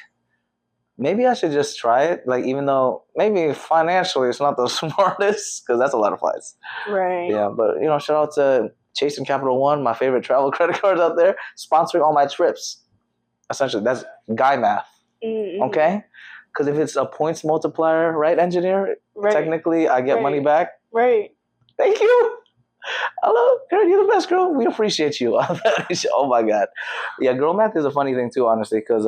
maybe I should just try it. Like, even though maybe financially it's not the smartest because that's a lot of flights. Right. Yeah, but shout out to Chase and Capital One, my favorite travel credit cards out there, sponsoring all my trips. Essentially, that's guy math. Mm-hmm. Okay? Because if it's a points multiplier, right, engineer? Right. Technically, I get money back. Right. Thank you. Hello, girl, you're the best, girl. We appreciate you. Oh my God. Yeah, girl math is a funny thing too, honestly, because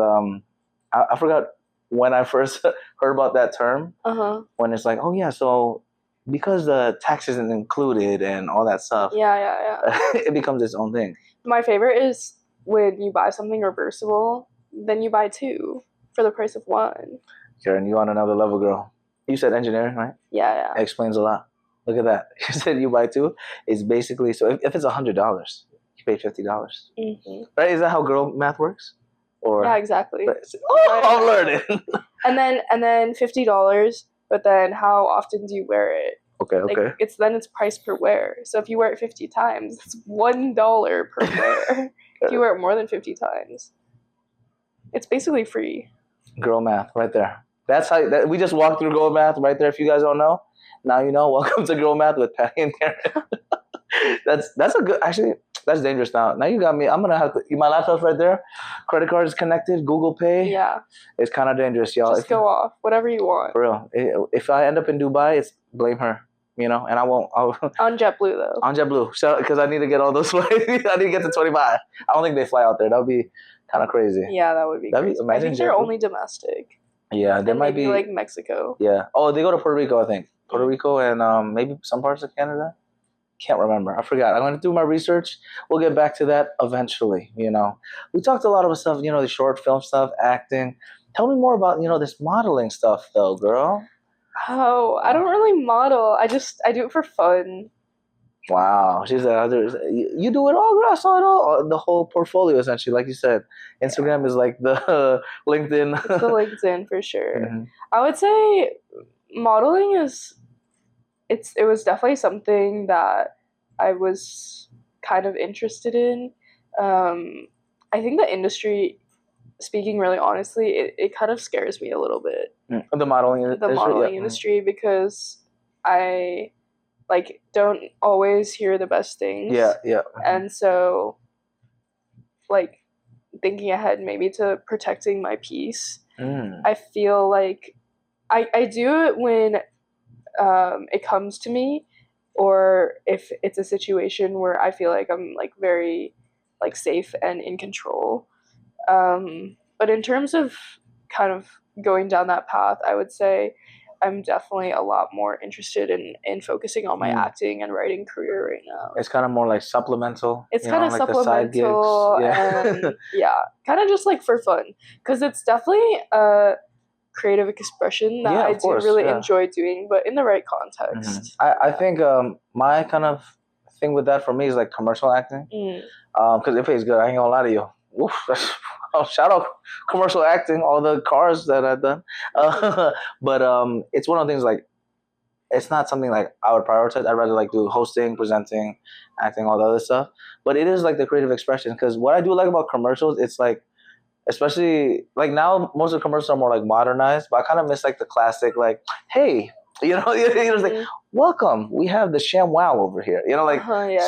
I forgot when I first heard about that term. When it's like, oh yeah, so because the tax isn't included and all that stuff. Yeah. It becomes its own thing. My favorite is when you buy something reversible, then you buy 2 for the price of 1. Karen, you on another level, girl. You said engineering, right? Yeah. It explains a lot. Look at that. You said you buy 2. It's basically, so if it's $100, you pay $50. Mm-hmm. Right? Is that how girl math works? Or yeah, exactly. I'm learning. and then $50, but then how often do you wear it? Okay. Like, it's priced per wear. So if you wear it 50 times, it's $1 per wear. If you wear it more than 50 times, it's basically free. Girl math, right there. That's how we just walked through girl math right there. If you guys don't know, now you know. Welcome to Girl Math with Patty and Karen. That's a good. Actually, That's dangerous now. Now you got me. I'm gonna have to. My laptop's right there. Credit card is connected. Google Pay. Yeah. It's kind of dangerous, y'all. Just go off. Whatever you want. For real. If I end up in Dubai, it's blame her. And I won't. On JetBlue though. On JetBlue, because I need to get all those flights. I need to get to 25. I don't think they fly out there. That would be kind of crazy. Yeah, that would be crazy. I think they're only domestic. Yeah, there might be like Mexico. Yeah. Oh, they go to Puerto Rico, I think. Puerto Rico and maybe some parts of Canada. Can't remember. I forgot. I'm going to do my research. We'll get back to that eventually. We talked a lot of stuff. The short film stuff, acting. Tell me more about this modeling stuff, though, girl. Oh, I don't really model. I do it for fun. Wow, she's you do it all, girl. I saw it all. The whole portfolio, essentially, like you said. Instagram is like the LinkedIn. It's the LinkedIn for sure. Mm-hmm. I would say modeling it was definitely something that I was kind of interested in. I think the industry, speaking really honestly, it kind of scares me a little bit. The modeling industry, because I don't always hear the best things. Yeah. And so thinking ahead maybe to protecting my peace, I feel like I do it when it comes to me, or if it's a situation where I feel like I'm very safe and in control. But in terms of kind of going down that path, I would say I'm definitely a lot more interested in focusing on my acting and writing career right now. It's kind of more like supplemental. It's kind of supplemental. And kind of just for fun, because it's definitely a creative expression that I do really enjoy doing, but in the right context. I think my kind of thing with that for me is commercial acting, because it pays good. I ain't gonna lie to you. Oof, shout out commercial acting, all the cars that I've done. But it's one of the things it's not something I would prioritize. I'd rather do hosting, presenting, acting, all the other stuff. But it is the creative expression, because what I do like about commercials, it's especially now most of the commercials are more modernized, but I kind of miss the classic hey, it's welcome, we have the ShamWow over here,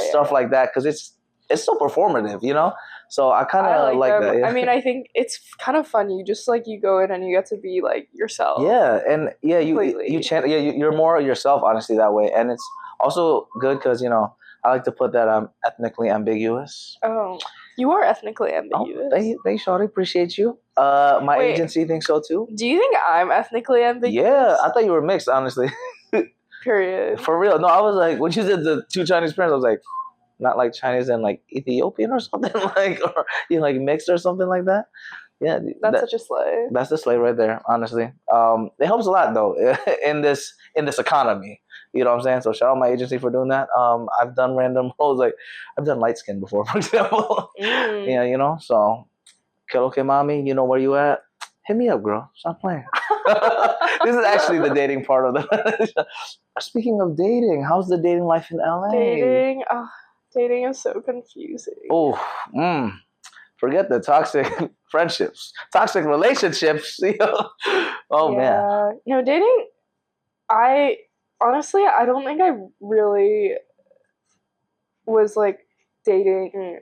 stuff like that, because it's so performative, so I kind of like that. Yeah. I mean, I think it's kind of fun. You just you go in and you get to be yourself. Yeah, and you're more yourself, honestly, that way. And it's also good because I like to put that I'm ethnically ambiguous. Oh, you are ethnically ambiguous. Oh, they surely appreciate you. My agency thinks so too. Do you think I'm ethnically ambiguous? Yeah, I thought you were mixed, honestly. Period. For real. No, I was when you said the two Chinese parents, I was not Chinese and Ethiopian or something, or mixed or something like that. Yeah, that's such a slay. That's the slay right there, honestly. It helps a lot though in this economy. You know what I'm saying? So shout out my agency for doing that. I've done random roles, I've done light skin before, for example. Yeah, so Kelo Mami, you know where you at? Hit me up, girl. Stop playing. This is actually the dating part of the. Speaking of dating, how's the dating life in LA? Dating is so confusing. Oh, forget the toxic friendships, toxic relationships. Oh man. Dating. I don't think I really was dating.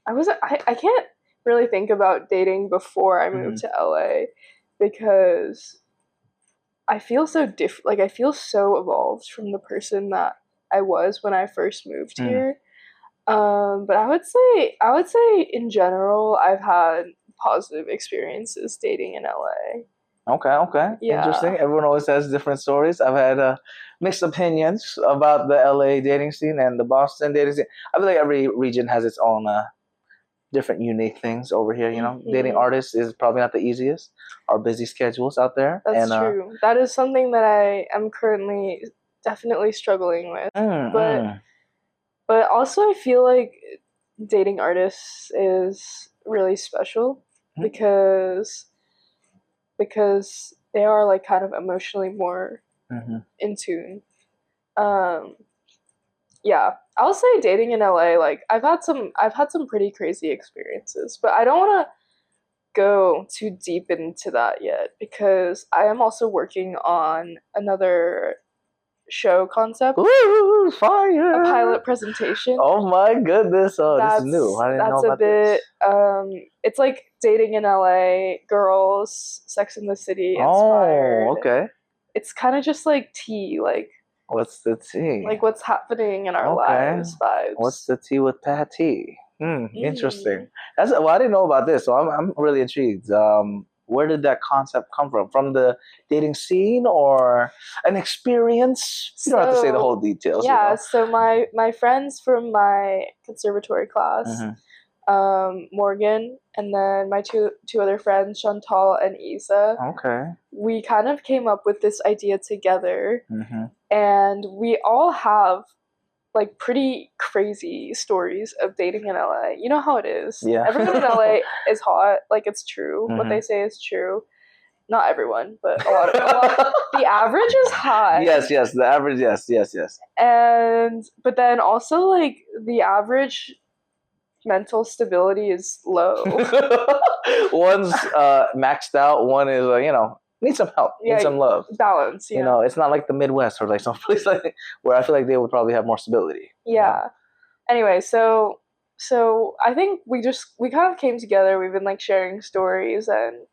I can't really think about dating before I moved to LA, because I feel so different. I feel so evolved from the person that I was when I first moved here. But I would say in general, I've had positive experiences dating in LA. Okay. Yeah. Interesting. Everyone always has different stories. I've had mixed opinions about the LA dating scene and the Boston dating scene. I feel like every region has its own different unique things over here. Dating artists is probably not the easiest. Our busy schedules out there. That's true. That is something that I am currently definitely struggling with. But also I feel like dating artists is really special because they are kind of emotionally more in tune. Yeah, I'll say dating in LA, I've had some pretty crazy experiences, but I don't want to go too deep into that yet, because I am also working on another show concept. Ooh, fire! A pilot presentation. Oh my goodness! Oh, this is new. I didn't know about this. It's like dating in LA, girls, Sex in the City inspired. Oh, okay. It's kind of just like tea, like what's the tea? Like what's happening in our lives vibes. What's the tea with Patty? Interesting. That's well, I didn't know about this, so I'm really intrigued. Where did that concept come from? From the dating scene or an experience? You don't have to say the whole details. Yeah, so my friends from my conservatory class, Morgan, and then my two other friends, Chantal and Isa. Okay. We kind of came up with this idea together, and we all have like pretty crazy stories of dating in LA. You know how it is. Yeah. Everyone in LA is hot. Like it's true. What they say is true. Not everyone, but a lot. The average is high. Yes, the average. Yes. But then also like the average mental stability is low. One's maxed out. One is need some help, need some love, balance. You know, it's not like the Midwest or like some place like where I feel like they would probably have more stability. Yeah. Anyway, so I think we kind of came together. We've been like sharing stories, and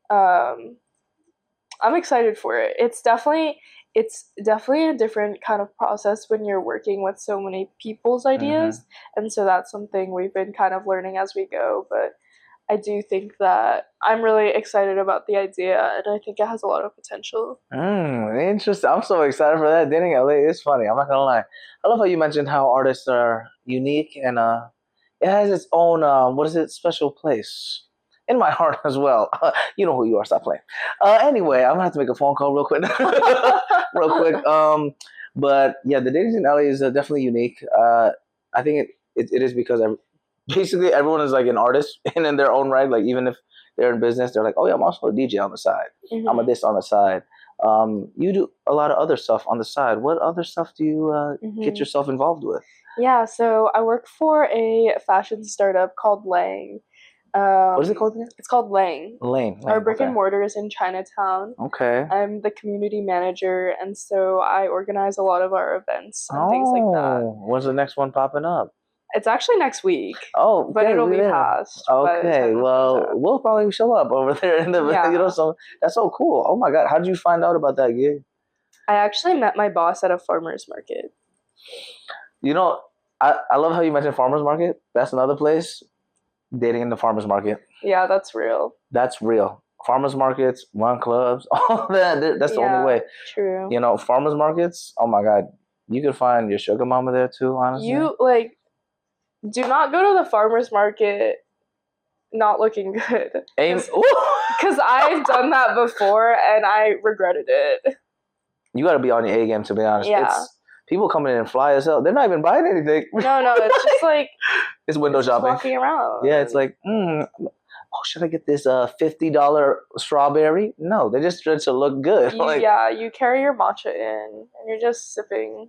I'm excited for it. It's definitely a different kind of process when you're working with so many people's ideas, and so that's something we've been kind of learning as we go. But I do think that I'm really excited about the idea, and I think it has a lot of potential. Interesting. I'm so excited for that. Dating LA is funny. I'm not gonna lie. I love how you mentioned how artists are unique, and it has its own special place in my heart as well. You know who you are. Stop playing. Anyway, I'm gonna have to make a phone call real quick. But yeah, the dating in LA is definitely unique. I think it is because basically everyone is like an artist and in their own right. Like even if they're in business, they're like, oh yeah, I'm also a DJ on the side. I'm a this on the side. You do a lot of other stuff on the side. What other stuff do you get yourself involved with? Yeah, so I work for a fashion startup called Lang. What is it called again? It's called Lang. Lang. Our brick and mortar is in Chinatown. Okay. I'm the community manager, and so I organize a lot of our events and things like that. When's the next one popping up? It's actually next week. Oh, but it'll be past. Okay, well, we'll probably show up over there in the so that's so cool. Oh my god, how did you find out about that gig? I actually met my boss at a farmer's market. You know, I love how you mentioned farmer's market. That's another place. Dating in the farmer's market. Yeah, that's real. That's real. Farmers markets, run clubs, all that. That's the only way. True. You know, farmers markets. Oh my god, you could find your sugar mama there too. Honestly, you do not go to the farmer's market not looking good. Because I've done that before and I regretted it. You got to be on your A game, to be honest. Yeah. It's people coming in and fly as hell. They're not even buying anything. No, it's just like it's window shopping. Walking around. Yeah, it's like, should I get this $50 strawberry? No, they just trying to look good. You carry your matcha in and you're just sipping,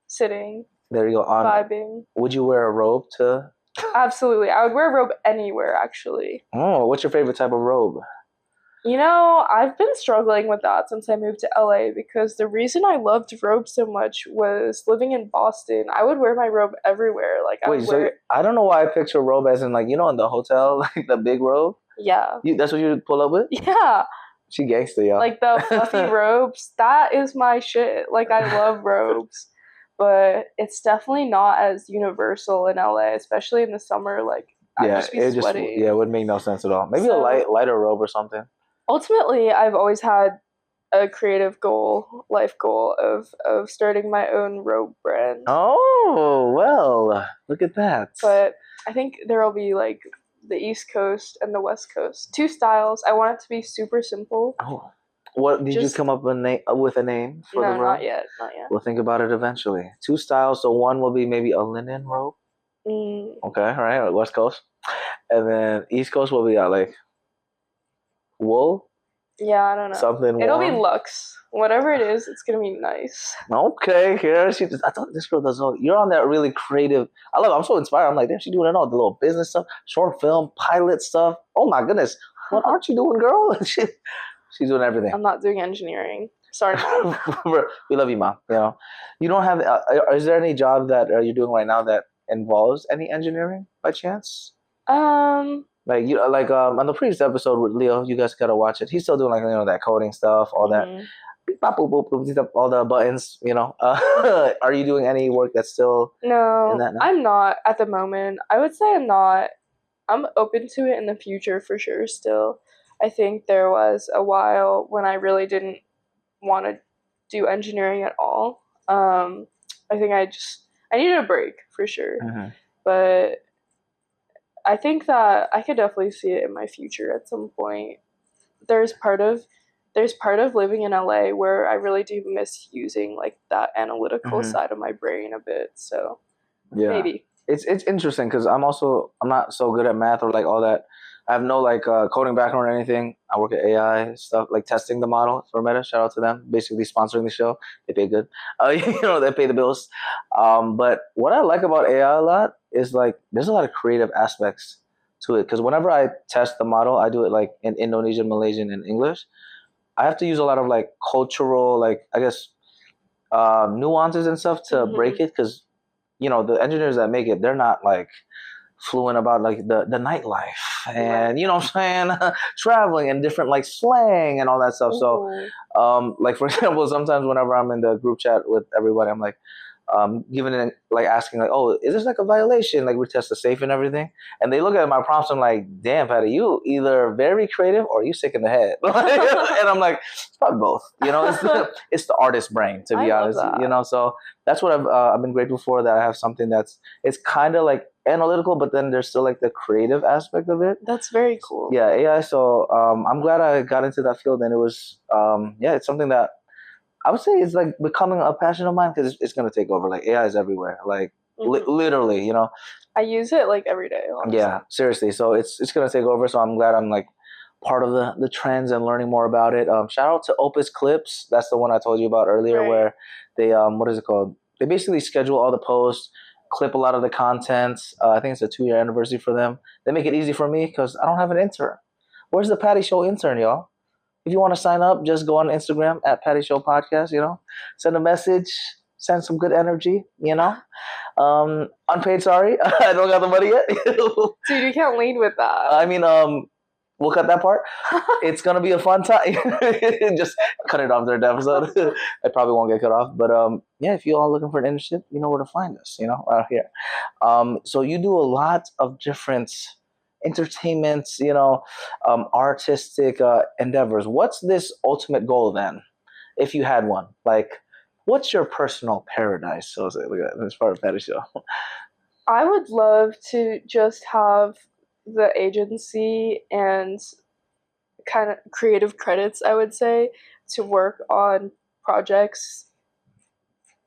sitting. There you go. Vibing. Would you wear a robe to? Absolutely. I would wear a robe anywhere, actually. Oh, what's your favorite type of robe? You know, I've been struggling with that since I moved to LA because the reason I loved robes so much was living in Boston. I would wear my robe everywhere. I don't know why I picture robe as in in the hotel, like the big robe. Yeah. That's what you pull up with? Yeah. She gangster, y'all. Like the fluffy robes, that is my shit. Like I love robes. But it's definitely not as universal in LA, especially in the summer. Like I'd just be sweaty. It would make no sense at all. Maybe a lighter robe or something. Ultimately, I've always had a creative life goal of starting my own robe brand. Oh, well, look at that. But I think there'll be like the East Coast and the West Coast. 2 styles. I want it to be super simple. Oh. What did you come up with a name for the robe? Not yet. We'll think about it eventually. 2 styles. So one will be maybe a linen robe. Okay, all right, West Coast, and then East Coast will be like wool. Yeah, I don't know. Something. It'll warm. be luxe. Whatever it is, it's gonna be nice. Okay, here she. I thought this girl does all. You're on that really creative. I'm so inspired. I'm like, damn, she doing it all. The little business stuff, short film, pilot stuff. Oh my goodness, what aren't you doing, girl? She's doing everything. I'm not doing engineering. Sorry, Mom. We love you, Mom. You don't have. Is there any job that you're doing right now that involves any engineering by chance? Like on the previous episode with Leo, you guys gotta watch it. He's still doing that coding stuff, all that, boop, boop, boop, all the buttons. Are you doing any work that's still in that now? I'm not at the moment. I would say I'm not. I'm open to it in the future for sure. Still, I think there was a while when I really didn't want to do engineering at all. I think I needed a break for sure, but I think that I could definitely see it in my future at some point. There's part of living in LA where I really do miss using like that analytical side of my brain a bit. So maybe it's interesting because I'm not so good at math or like all that. I have no coding background or anything. I work at AI stuff, like testing the model for Meta. Shout out to them, basically sponsoring the show. They pay good. They pay the bills. But what I like about AI a lot is like there's a lot of creative aspects to it. Because whenever I test the model, I do it like in Indonesian, Malaysian, and English. I have to use a lot of like cultural, like I guess, nuances and stuff to break it. Because the engineers that make it, they're not like fluent about like the nightlife and you know what I'm saying, traveling and different like slang and all that stuff. So like for example, sometimes whenever I'm in the group chat with everybody, I'm like giving it like asking like, oh, is this like a violation? Like we test the safe and everything, and they look at my prompts. I'm like, damn, Patty, you either very creative or you sick in the head. And I'm like, it's probably both. It's the artist brain, to be honest. So that's what I've been grateful for, that I have something it's kind of like analytical, but then there's still like the creative aspect of it. That's very cool. Yeah, AI. So I'm glad I got into that field, and it was it's something that I would say it's like becoming a passion of mine, because it's going to take over. Like AI is everywhere, like literally, I use it like every day. Honestly. Yeah, seriously. So it's going to take over. So I'm glad I'm like part of the trends and learning more about it. Shout out to Opus Clips. That's the one I told you about earlier, where they what is it called? They basically schedule all the posts, clip a lot of the content. I think it's a 2-year anniversary for them. They make it easy for me because I don't have an intern. Where's the Patty Show intern, y'all? If you want to sign up, just go on Instagram at Patty Show Podcast, send a message, send some good energy, unpaid, sorry. I don't got the money yet. Dude, you can't lead with that. I mean, we'll cut that part. It's going to be a fun time. Just cut it off during the episode. I probably won't get cut off. But if you all looking for an internship, you know where to find us, out here. So you do a lot of different entertainment, artistic endeavors. What's this ultimate goal then, if you had one? Like, what's your personal paradise? So look at that. As far as Patty Show, I would love to just have the agency and kind of creative credits, I would say, to work on projects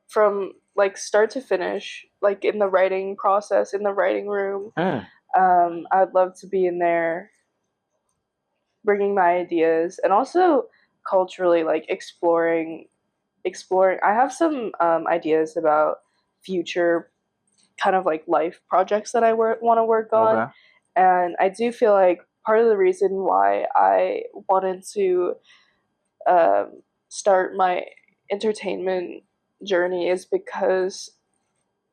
from like start to finish, like in the writing process, in the writing room. I'd love to be in there bringing my ideas, and also culturally like exploring. I have some ideas about future kind of like life projects that I want to work on. Okay. And I do feel like part of the reason why I wanted to start my entertainment journey is because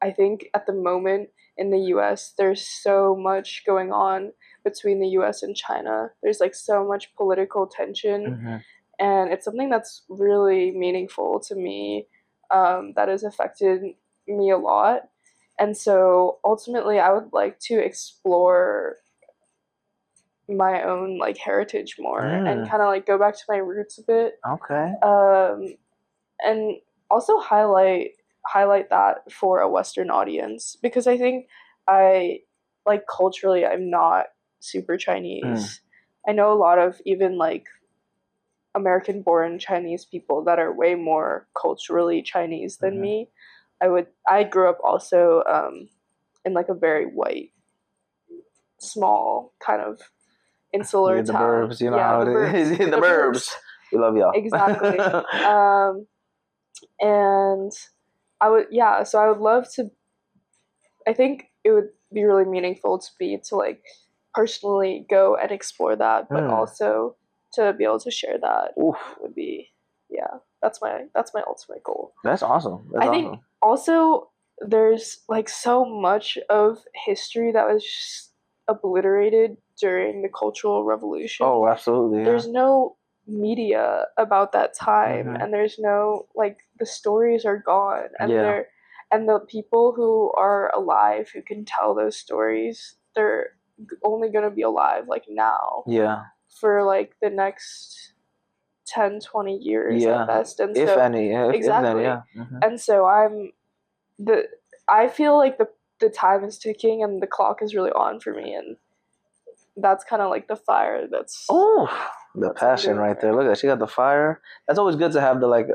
I think at the moment in the US, there's so much going on between the US and China. There's like so much political tension, and it's something that's really meaningful to me, that has affected me a lot. And so ultimately, I would like to explore my own like heritage more and kind of like go back to my roots a bit. Okay. And also highlight that for a Western audience, because I think I like culturally I'm not super Chinese. I know a lot of even like American born Chinese people that are way more culturally Chinese than me. I grew up also in like a very white, small kind of insular the town. Burbs, how it is. The burbs. We love y'all. Exactly. And I would love to, I think it would be really meaningful to like personally go and explore that, but also to be able to share that Oof. would be, that's my ultimate goal. That's awesome. I think also there's like so much of history that was just obliterated during the Cultural Revolution. Oh, absolutely. Yeah. There's no media about that time, and there's no, like, the stories are gone, and and the people who are alive who can tell those stories, they're only going to be alive like now. Yeah. For like the next 10, 20 years at best. And if so, any. Yeah, exactly. If then, yeah. And so I feel like the time is ticking and the clock is really on for me, and that's kind of like the fire that's the passion right there. Look at that. She got the fire. That's always good to have the like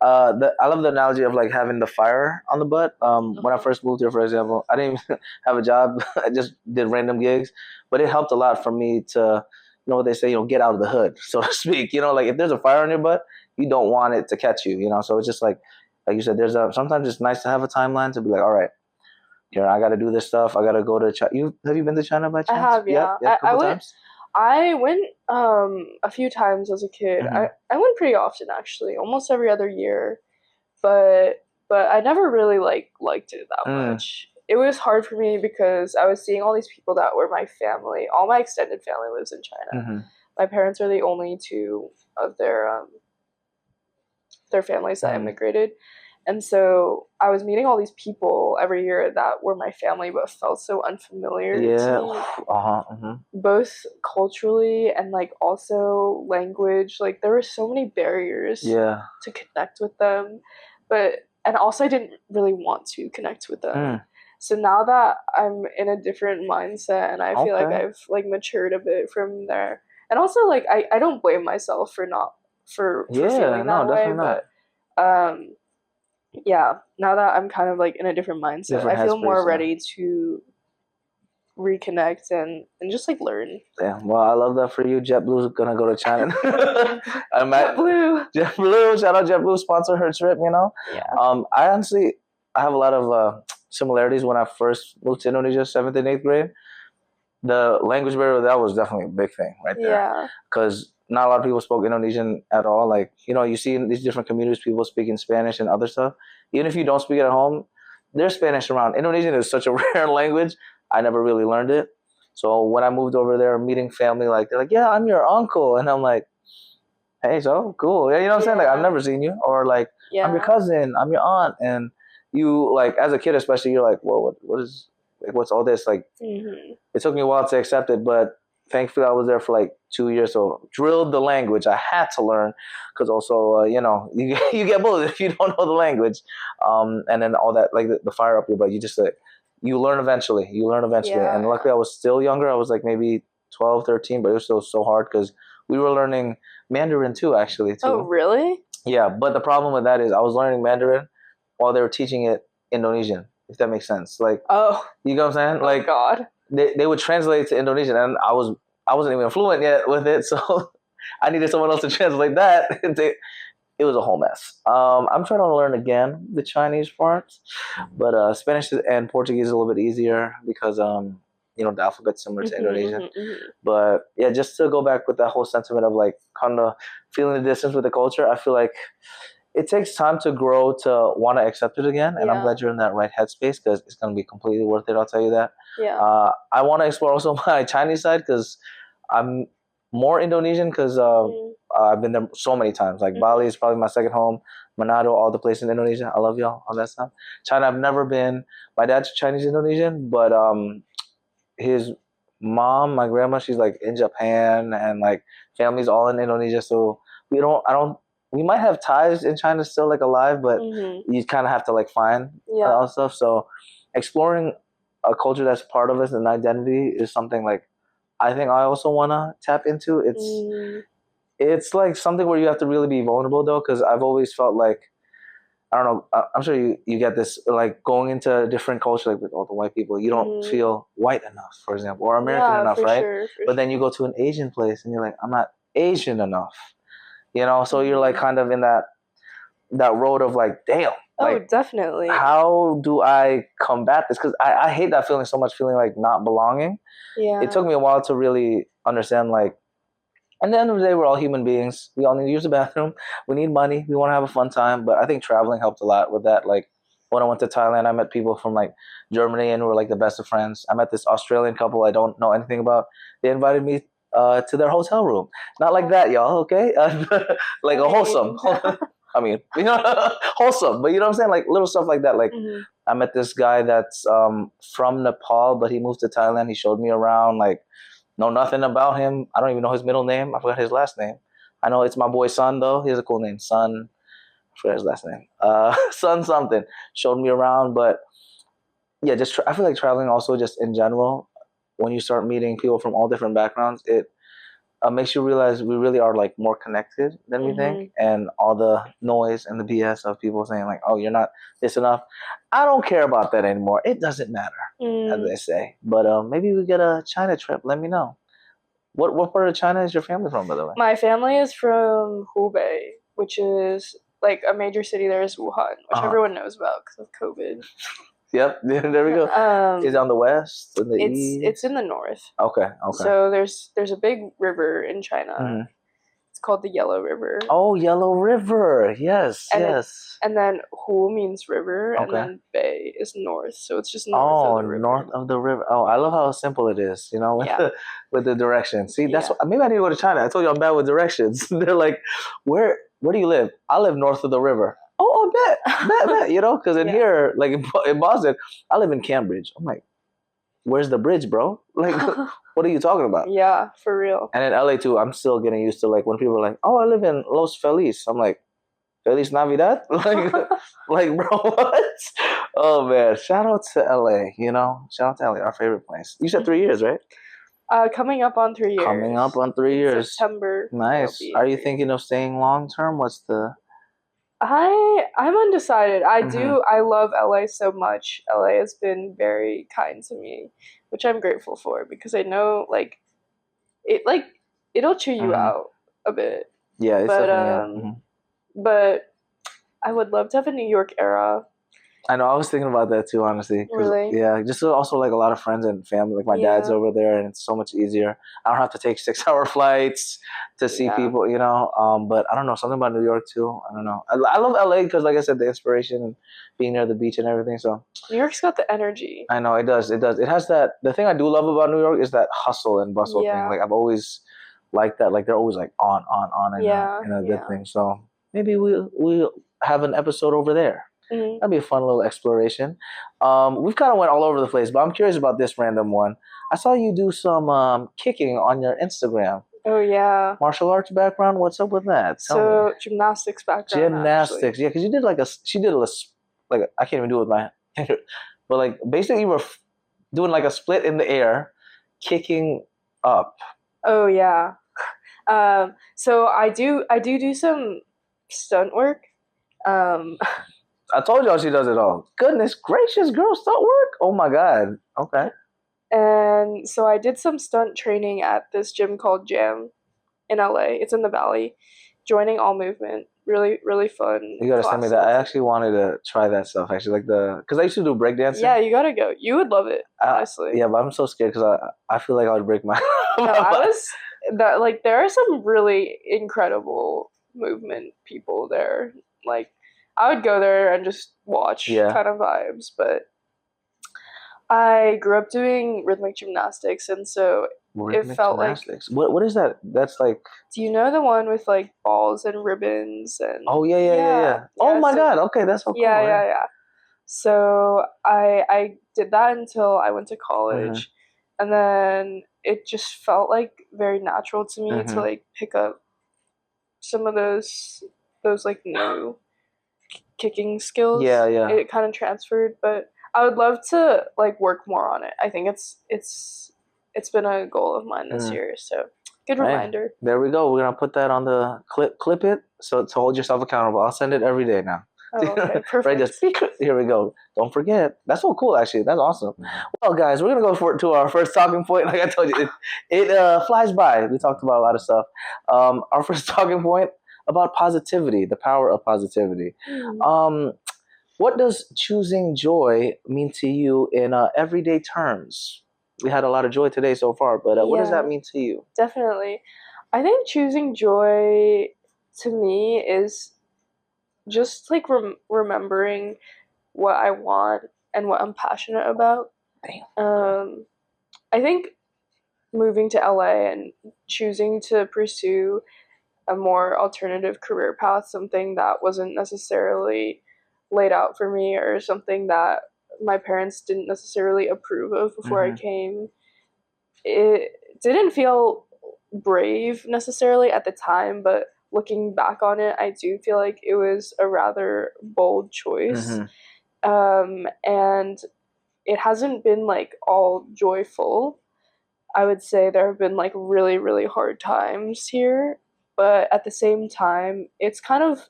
I love the analogy of like having the fire on the butt. When I first moved here, for example, I didn't even have a job. I just did random gigs, but it helped a lot for me to, you know what they say, get out of the hood, so to speak. Like if there's a fire on your butt, you don't want it to catch you, so it's just like you said, sometimes it's nice to have a timeline to be like, all right, I got to do this stuff. I got to go to China. Have you been to China by chance? I have, yeah. I went a few times as a kid. I went pretty often, actually, almost every other year, but I never really liked it that much. It was hard for me because I was seeing all these people that were my family. All my extended family lives in China. My parents are the only two of their families that immigrated. And so I was meeting all these people every year that were my family but felt so unfamiliar to me. Both culturally and like also language. Like there were so many barriers to connect with them. And also I didn't really want to connect with them. So now that I'm in a different mindset and I feel like I've like matured a bit from there. And also like I don't blame myself for feeling that way. But now that I'm kind of like in a different mindset, I feel more ready to reconnect and just like learn. Yeah, well, I love that for you. JetBlue's gonna go to China. JetBlue, shout out JetBlue, sponsor her trip. Yeah. I have a lot of similarities when I first moved to Indonesia, 7th and 8th grade. The language barrier, that was definitely a big thing right there. Yeah. Because not a lot of people spoke Indonesian at all. Like, you see in these different communities, people speaking Spanish and other stuff. Even if you don't speak it at home, there's Spanish around. Indonesian is such a rare language. I never really learned it. So when I moved over there, meeting family, like, they're like, yeah, I'm your uncle. And I'm like, hey, so cool. Yeah, you know what I'm saying? Like, I've never seen you. Or like, I'm your cousin, I'm your aunt. And you, like, as a kid especially, you're like, whoa, what is, like, what's all this? Like, it took me a while to accept it, but thankfully I was there for like 2 years, so drilled the language. I had to learn because also, you get bullied if you don't know the language. And then all that, like the fire up your butt, you learn eventually. Yeah. And luckily I was still younger. I was like maybe 12, 13, but it was still so hard because we were learning Mandarin too, actually. Oh, really? Yeah, but the problem with that is I was learning Mandarin while they were teaching it Indonesian, if that makes sense. Like, you know what I'm saying? Oh, like, God. They would translate to Indonesian, and I wasn't even fluent yet with it, so I needed someone else to translate that. It was a whole mess. I'm trying to learn again the Chinese parts, but Spanish and Portuguese is a little bit easier because the alphabet's similar to Indonesian. But yeah, just to go back with that whole sentiment of like kind of feeling the distance with the culture, I feel like it takes time to grow to want to accept it again, and I'm glad you're in that right headspace because it's going to be completely worth it. I'll tell you that. Yeah. I want to explore also my Chinese side because I'm more Indonesian because I've been there so many times. Like Bali is probably my second home. Manado, all the places in Indonesia. I love y'all, all that stuff. China, I've never been. My dad's Chinese Indonesian, but his mom, my grandma, she's like in Japan, and like family's all in Indonesia. So we might have ties in China still like alive, but you kind of have to like find all stuff. So exploring a culture that's part of us and identity is something like I think I also want to tap into. It's like something where you have to really be vulnerable though, because I've always felt like, I don't know, I'm sure you get this, like going into a different culture, like with all the white people, you don't feel white enough, for example, or American enough, right? Sure, but then you go to an Asian place and you're like, I'm not Asian enough. So you're like kind of in that road of like, damn. Like, definitely. How do I combat this? Because I hate that feeling so much, feeling like not belonging. Yeah. It took me a while to really understand like And at the end of the day, we're all human beings. We all need to use the bathroom. We need money. We want to have a fun time. But I think traveling helped a lot with that. Like when I went to Thailand, I met people from like Germany, and we were like the best of friends. I met this Australian couple I don't know anything about. They invited me to their hotel room. Not like that, y'all. Okay, like a wholesome. I mean, you know, wholesome. But you know what I'm saying? Like little stuff like that. Like I met this guy that's from Nepal, but he moved to Thailand. He showed me around. Like know nothing about him. I don't even know his middle name. I forgot his last name. I know it's my boy Sun though. He has a cool name, Sun. I forgot his last name. Sun something. Showed me around, but yeah, just I feel like traveling also just in general. When you start meeting people from all different backgrounds, it makes you realize we really are like more connected than we think, and all the noise and the BS of people saying like, "Oh, you're not this enough." I don't care about that anymore. It doesn't matter, as they say. But maybe we get a China trip. Let me know. What part of China is your family from, by the way? My family is from Hubei, which is like a major city there is Wuhan, which everyone knows about because of COVID. Yep, there we go. Is it on the west, in the east? It's in the north. Okay. So there's a big river in China. It's called the Yellow River. Oh, Yellow River. Yes, yes. And then Hu means river, and then Bei is north. So it's just north of the river. North of the river. Oh, I love how simple it is, you know, with the directions. See, that's what, maybe I need to go to China. I told you I'm bad with directions. They're like, where do you live? I live north of the river. Oh, bet, you know, because in here, like in Boston, I live in Cambridge. I'm like, where's the bridge, bro? Like, what are you talking about? Yeah, for real. And in LA too, I'm still getting used to like when people are like, oh, I live in Los Feliz. I'm like, Feliz Navidad? like, bro, what? Oh man, shout out to LA, you know? Shout out to LA, our favorite place. You said 3 years, right? Coming up on 3 years. Coming up on 3 years. September. Nice. Are you thinking of staying long term? What's the... I'm undecided. I love LA so much. LA has been very kind to me, which I'm grateful for because I know it'll cheer you out a bit. Yeah, it's definitely but I would love to have a New York era. I know. I was thinking about that too, honestly. Really? Yeah, just also like a lot of friends and family. Like my dad's over there, and it's so much easier. I don't have to take 6-hour flights to see people, you know. But I don't know, something about New York too. I don't know. I love LA because, like I said, the inspiration and being near the beach and everything. So New York's got the energy. I know it does. It has that. The thing I do love about New York is that hustle and bustle thing. Like I've always liked that. Like they're always like on, and a good thing. So maybe we'll have an episode over there. That'd be a fun little exploration. We've kind of went all over the place, but I'm curious about this random one. I saw you do some kicking on your Instagram. Oh yeah. Martial arts background. What's up with that? Tell me. Gymnastics background. Gymnastics, actually. Yeah, because you did like I can't even do it with my finger, but like basically you were doing like a split in the air, kicking up. Oh yeah. So I do some stunt work. I told y'all she does it all. Goodness gracious, girl, stunt work? Oh my god. Okay. And so I did some stunt training at this gym called Jam in LA. It's in the Valley. Joining All Movement. Really, really fun. You gotta send me that. I actually wanted to try that stuff. Actually, because I used to do breakdancing. Yeah, you gotta go. You would love it, honestly. Yeah, but I'm so scared because I feel like I would break my. There are some really incredible movement people there. Like, I would go there and just watch kind of vibes, but I grew up doing rhythmic gymnastics, and so it felt gymnastics. What is that? That's like... Do you know the one with like balls and ribbons and... Oh yeah. Oh my god, okay, that's so cool. Yeah. So I did that until I went to college, and then it just felt like very natural to me to like pick up some of those like new kicking skills. Yeah. It kind of transferred, but I would love to like work more on it. I think it's been a goal of mine this year. So good reminder. There we go. We're gonna put that on the clip it so to hold yourself accountable. I'll send it every day now. Oh, okay, perfect. Right, just here we go. Don't forget. That's so cool, actually. That's awesome. Well, guys, we're gonna go to our first talking point. Like I told you, it flies by. We talked about a lot of stuff. Our first talking point about positivity, the power of positivity. What does choosing joy mean to you in everyday terms? We had a lot of joy today so far, but what does that mean to you? Definitely. I think choosing joy to me is just like remembering what I want and what I'm passionate about. I think moving to LA and choosing to pursue a more alternative career path, something that wasn't necessarily laid out for me or something that my parents didn't necessarily approve of before I came, it didn't feel brave necessarily at the time, but looking back on it, I do feel like it was a rather bold choice. And it hasn't been like all joyful. I would say there have been like really, really hard times here, but at the same time, it's kind of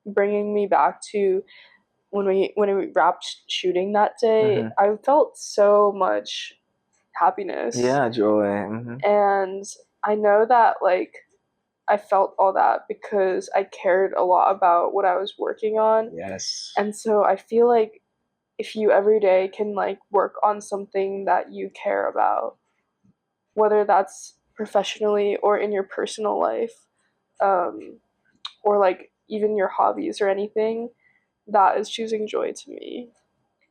bringing me back to when we wrapped shooting that day. I felt so much happiness. Yeah, joy. And I know that like I felt all that because I cared a lot about what I was working on. Yes. And so I feel like if you every day can like work on something that you care about, whether that's professionally or in your personal life, or like even your hobbies or anything, that is choosing joy to me.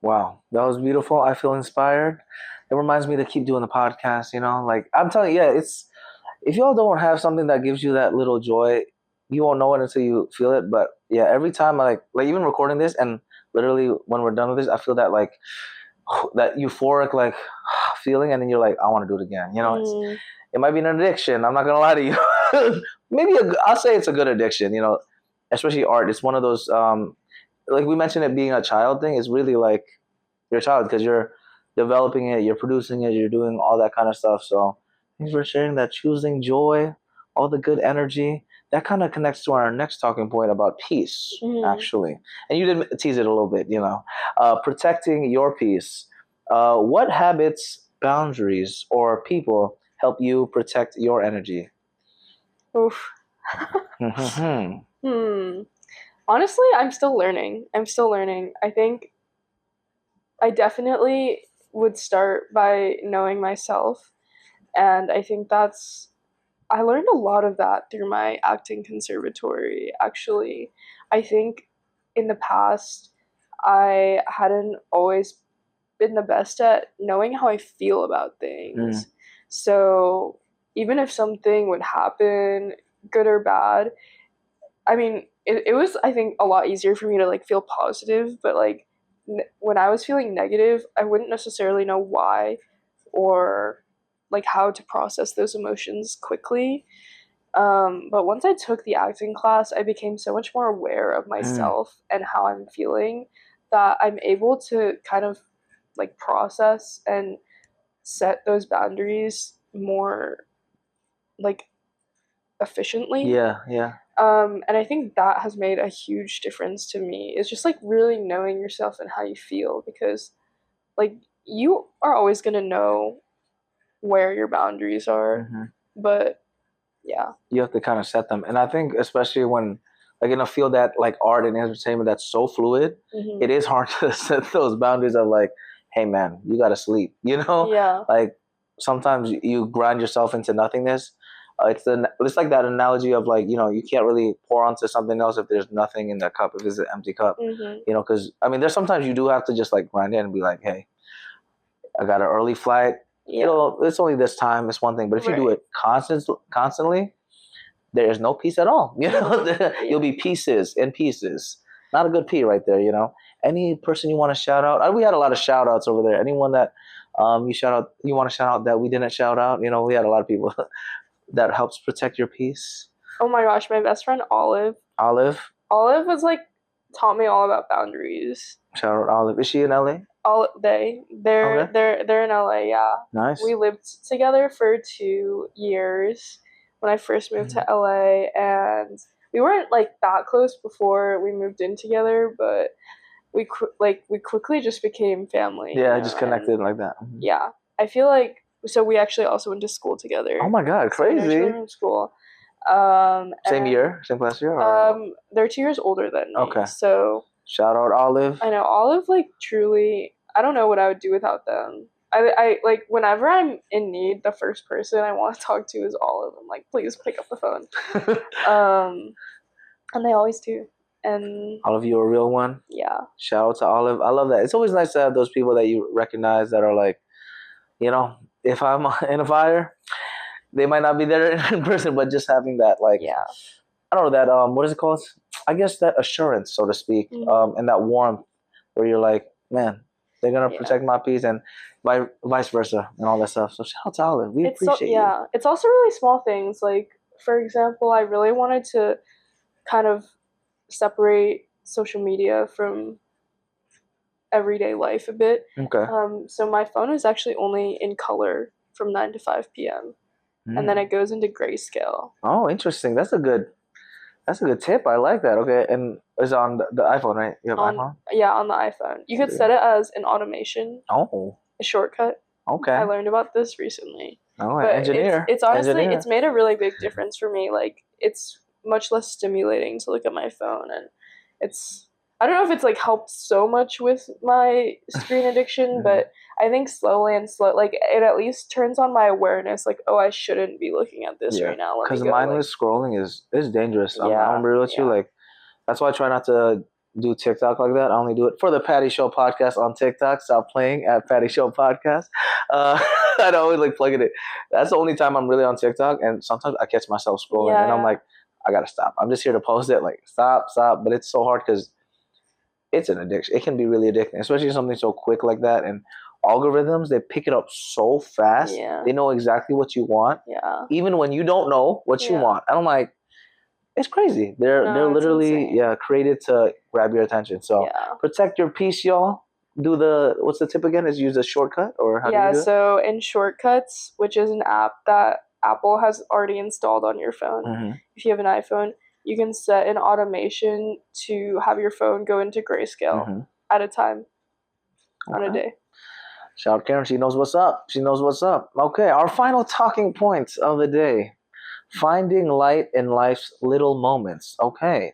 Wow, that was beautiful. I feel inspired. It reminds me to keep doing the podcast, like I'm telling you, yeah, it's if y'all don't have something that gives you that little joy, you won't know it until you feel it. But yeah, every time I like even recording this and literally when we're done with this, I feel that like that euphoric like feeling, and then you're like, I want to do it again. It might be an addiction. I'm not gonna lie to you. Maybe I'll say it's a good addiction. Especially art. It's one of those like we mentioned, it being a child thing. Is really like you're a child because you're developing it, you're producing it, you're doing all that kind of stuff. So thanks for sharing that. Choosing joy, all the good energy. That kind of connects to our next talking point about peace, actually. And you did tease it a little bit, protecting your peace. What habits, boundaries, or people help you protect your energy? Oof. Honestly, I'm still learning. I think I definitely would start by knowing myself. And I think I learned a lot of that through my acting conservatory, actually. I think in the past, I hadn't always been the best at knowing how I feel about things. So even if something would happen, good or bad, I mean, it was, I think, a lot easier for me to like feel positive, but like when I was feeling negative, I wouldn't necessarily know why or like how to process those emotions quickly. But once I took the acting class, I became so much more aware of myself and how I'm feeling that I'm able to kind of like process and set those boundaries more like efficiently. Yeah. And I think that has made a huge difference to me. It's just like really knowing yourself and how you feel, because like you are always going to know where your boundaries are, but yeah, you have to kind of set them. And I think especially when like in a field that like art and entertainment that's so fluid, it is hard to set those boundaries of like, hey man, you gotta sleep, yeah, like sometimes you grind yourself into nothingness. It's like that analogy of like, you can't really pour onto something else if there's nothing in that cup, if it's an empty cup. Because I mean there's sometimes you do have to just like grind in and be like, hey, I got an early flight. It's only this time, it's one thing, but if you do it constantly, there is no peace at all. You'll be pieces and pieces. Not a good P right there. Any person you want to shout out? We had a lot of shout outs over there. Anyone that you want to shout out that we didn't shout out? We had a lot of people that helps protect your peace. Oh my gosh, my best friend Olive was like taught me all about boundaries. Shout out Olive. Is she in LA? They're in LA. Yeah, nice. We lived together for 2 years when I first moved to LA, and we weren't like that close before we moved in together, but we quickly just became family. Yeah, just connected like that. Yeah, I feel like so we actually also went to school together. Oh my god, crazy! So from school. Same year, same class year. Or? They're 2 years older than me. Okay. So shout out Olive. I know Olive. Like truly, I don't know what I would do without them. I like whenever I'm in need, the first person I want to talk to is Olive. I'm like, please pick up the phone. And they always do. And Olive, you a real one. Yeah. Shout out to Olive. I love that. It's always nice to have those people that you recognize that are like, if I'm in a fire, they might not be there in person, but just having that, like, yeah. I don't know, that, what is it called? I guess that assurance, so to speak, and that warmth where you're like, man, they're going to protect my peace, and vice versa and all that stuff. So shout out to Olive. We appreciate you. Yeah. It's also really small things. Like, for example, I really wanted to kind of separate social media from everyday life a bit. Okay. So my phone is actually only in color from 9 to 5 p.m. And then it goes into grayscale. Oh, interesting. That's a good tip. I like that. Okay. And it's on the iPhone, right? You have iPhone? Yeah, on the iPhone. You could set it as an automation. Oh. A shortcut. Okay. I learned about this recently. Oh, but engineer. It's honestly, it's made a really big difference for me. Like, it's much less stimulating to look at my phone, and I don't know if it's like helped so much with my screen addiction, but I think slowly like it at least turns on my awareness, like, oh, I shouldn't be looking at this right now. Because mindless scrolling is dangerous. I'm real with you. Like, that's why I try not to do TikTok like that. I only do it for the Patty Show podcast on TikTok. Stop playing at Patty Show podcast. I'd always like plugging it. That's the only time I'm really on TikTok, and sometimes I catch myself scrolling, and I'm like, I gotta stop. I'm just here to post it. Like, stop. But it's so hard because it's an addiction. It can be really addicting, especially something so quick like that. And algorithms, they pick it up so fast. Yeah. They know exactly what you want. Yeah. Even when you don't know what you want. And I'm like, it's crazy. They're literally created to grab your attention. So protect your peace, y'all. What's the tip again? Is use a shortcut, or how do you do it? So in Shortcuts, which is an app that Apple has already installed on your phone, if you have an iPhone, you can set an automation to have your phone go into grayscale at a time on a day. Shout out Karen. She knows what's up. Okay, our final talking points of the day. Finding light in life's little moments. Okay.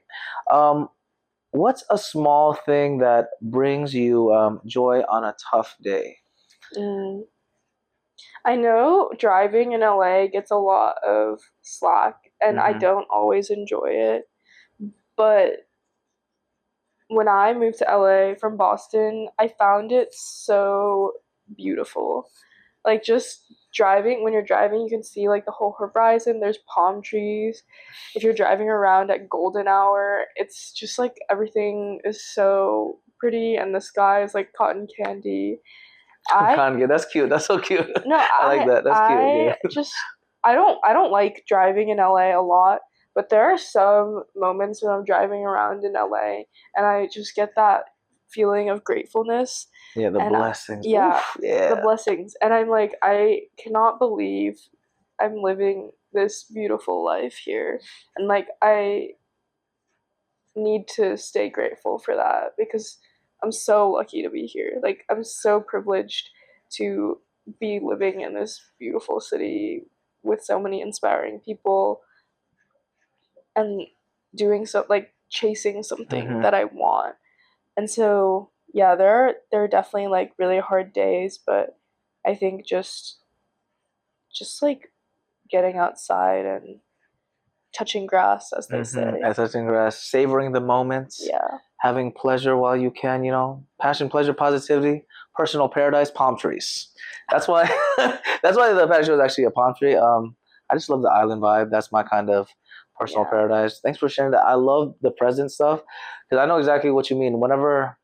What's a small thing that brings you joy on a tough day? I know driving in LA gets a lot of slack, and I don't always enjoy it. But when I moved to LA from Boston, I found it so beautiful. Like, just driving, when you're driving, you can see like the whole horizon. There's palm trees. If you're driving around at golden hour, it's just like everything is so pretty, and the sky is like cotton candy. That's cute. That's so cute. No, I like that. That's cute. I don't like driving in LA a lot, but there are some moments when I'm driving around in LA and I just get that feeling of gratefulness. Yeah, the blessings. The blessings. And I'm like, I cannot believe I'm living this beautiful life here. And like, I need to stay grateful for that because I'm so lucky to be here. Like, I'm so privileged to be living in this beautiful city with so many inspiring people and doing chasing something that I want. And so, yeah, there are definitely like really hard days, but I think just like getting outside and touching grass, as they say. Touching grass, savoring the moments. Yeah. Having pleasure while you can, passion, pleasure, positivity, personal paradise, palm trees. That's why the Patty Show is actually a palm tree. I just love the island vibe. That's my kind of personal paradise. Thanks for sharing that. I love the present stuff because I know exactly what you mean. Whenever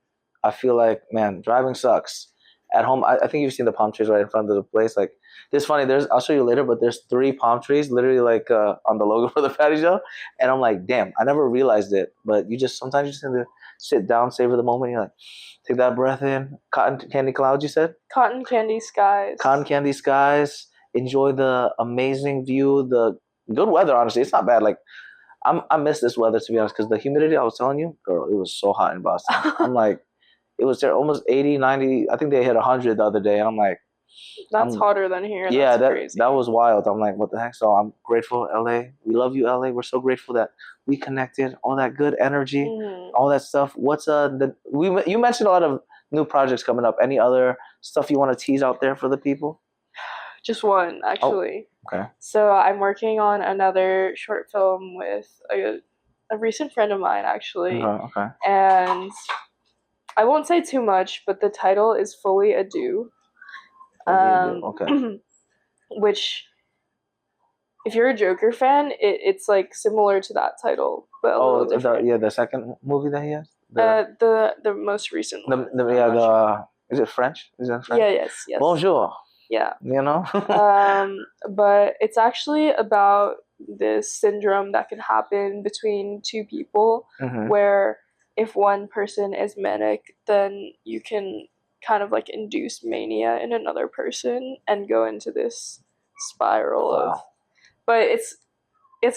I feel like, man, driving sucks. At home, I think you've seen the palm trees right in front of the place. Like, it's funny. I'll show you later, but there's 3 palm trees literally like on the logo for the Patty Show, and I'm like, damn, I never realized it. But sometimes you just need to sit down, savor the moment. You're like, take that breath in. Cotton candy clouds, you said? Cotton candy skies. Cotton candy skies. Enjoy the amazing view, the good weather. Honestly, it's not bad. Like, I miss this weather, to be honest, because the humidity. I was telling you, girl, it was so hot in Boston. I'm like. It was there almost 80, 90. I think they hit 100 the other day. And I'm like, that's hotter than here. Yeah, that's crazy. That was wild. I'm like, what the heck? So I'm grateful, LA. We love you, LA. We're so grateful that we connected. All that good energy, all that stuff. What's you mentioned a lot of new projects coming up? Any other stuff you want to tease out there for the people? Just one, actually. Okay. So I'm working on another short film with a recent friend of mine, actually. Okay. And I won't say too much, but the title is Fully a Do. Okay. Which, if you're a Joker fan, it's like similar to that title, but a little different. The second movie that he has. The most recent one. Is it French? Is that French? Yeah. Yes. Bonjour. Yeah. You know. But it's actually about this syndrome that can happen between two people, where if one person is manic, then you can kind of like induce mania in another person and go into this spiral of. But it's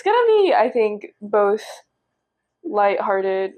gonna be, I think, both lighthearted.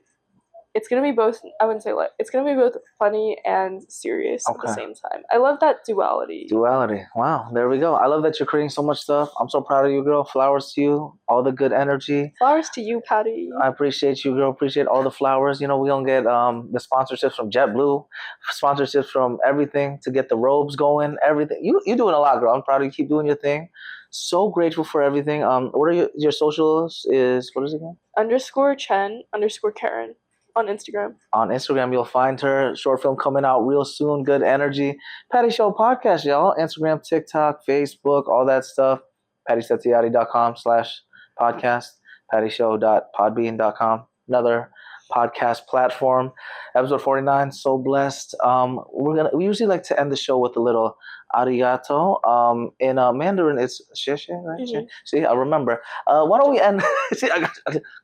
It's gonna be both. I wouldn't say light. It's gonna be both funny and serious at the same time. I love that duality. Wow, there we go. I love that you're creating so much stuff. I'm so proud of you, girl. Flowers to you. All the good energy. Flowers to you, Patty. I appreciate you, girl. Appreciate all the flowers. You know, we gonna get the sponsorships from JetBlue, sponsorships from everything to get the robes going. Everything. You're doing a lot, girl. I'm proud of you. Keep doing your thing. So grateful for everything. What are your socials? What is it again? _Chen _Karen. On Instagram. On Instagram, you'll find her. Short film coming out real soon. Good energy. Patty Show Podcast, y'all. Instagram, TikTok, Facebook, all that stuff. PattySetziati.com/podcast. PattyShow.podbean.com. Another podcast platform. Episode 49. So blessed. We usually like to end the show with a little arigato. In Mandarin, it's xie, right? Mm-hmm. See, I remember. Why don't we end? See,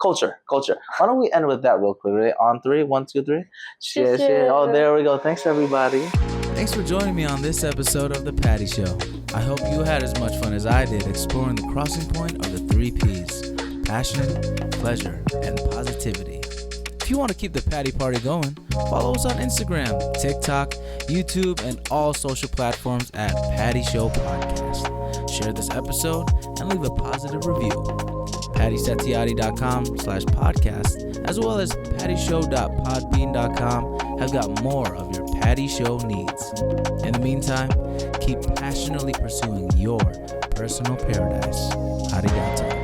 culture. Why don't we end with that real quick? Right? On 3, 1, 2, 3. Xie. Oh, there we go. Thanks, everybody. Thanks for joining me on this episode of The Patty Show. I hope you had as much fun as I did exploring the crossing point of the 3 Ps: passion, pleasure, and positivity. If you want to keep the Patty Party going, follow us on Instagram, TikTok, YouTube, and all social platforms at Patty Show Podcast. Share this episode and leave a positive review. PattySetziati.com/podcast, as well as PattyShow.podbean.com, have got more of your Patty Show needs. In the meantime, keep passionately pursuing your personal paradise. Arigato.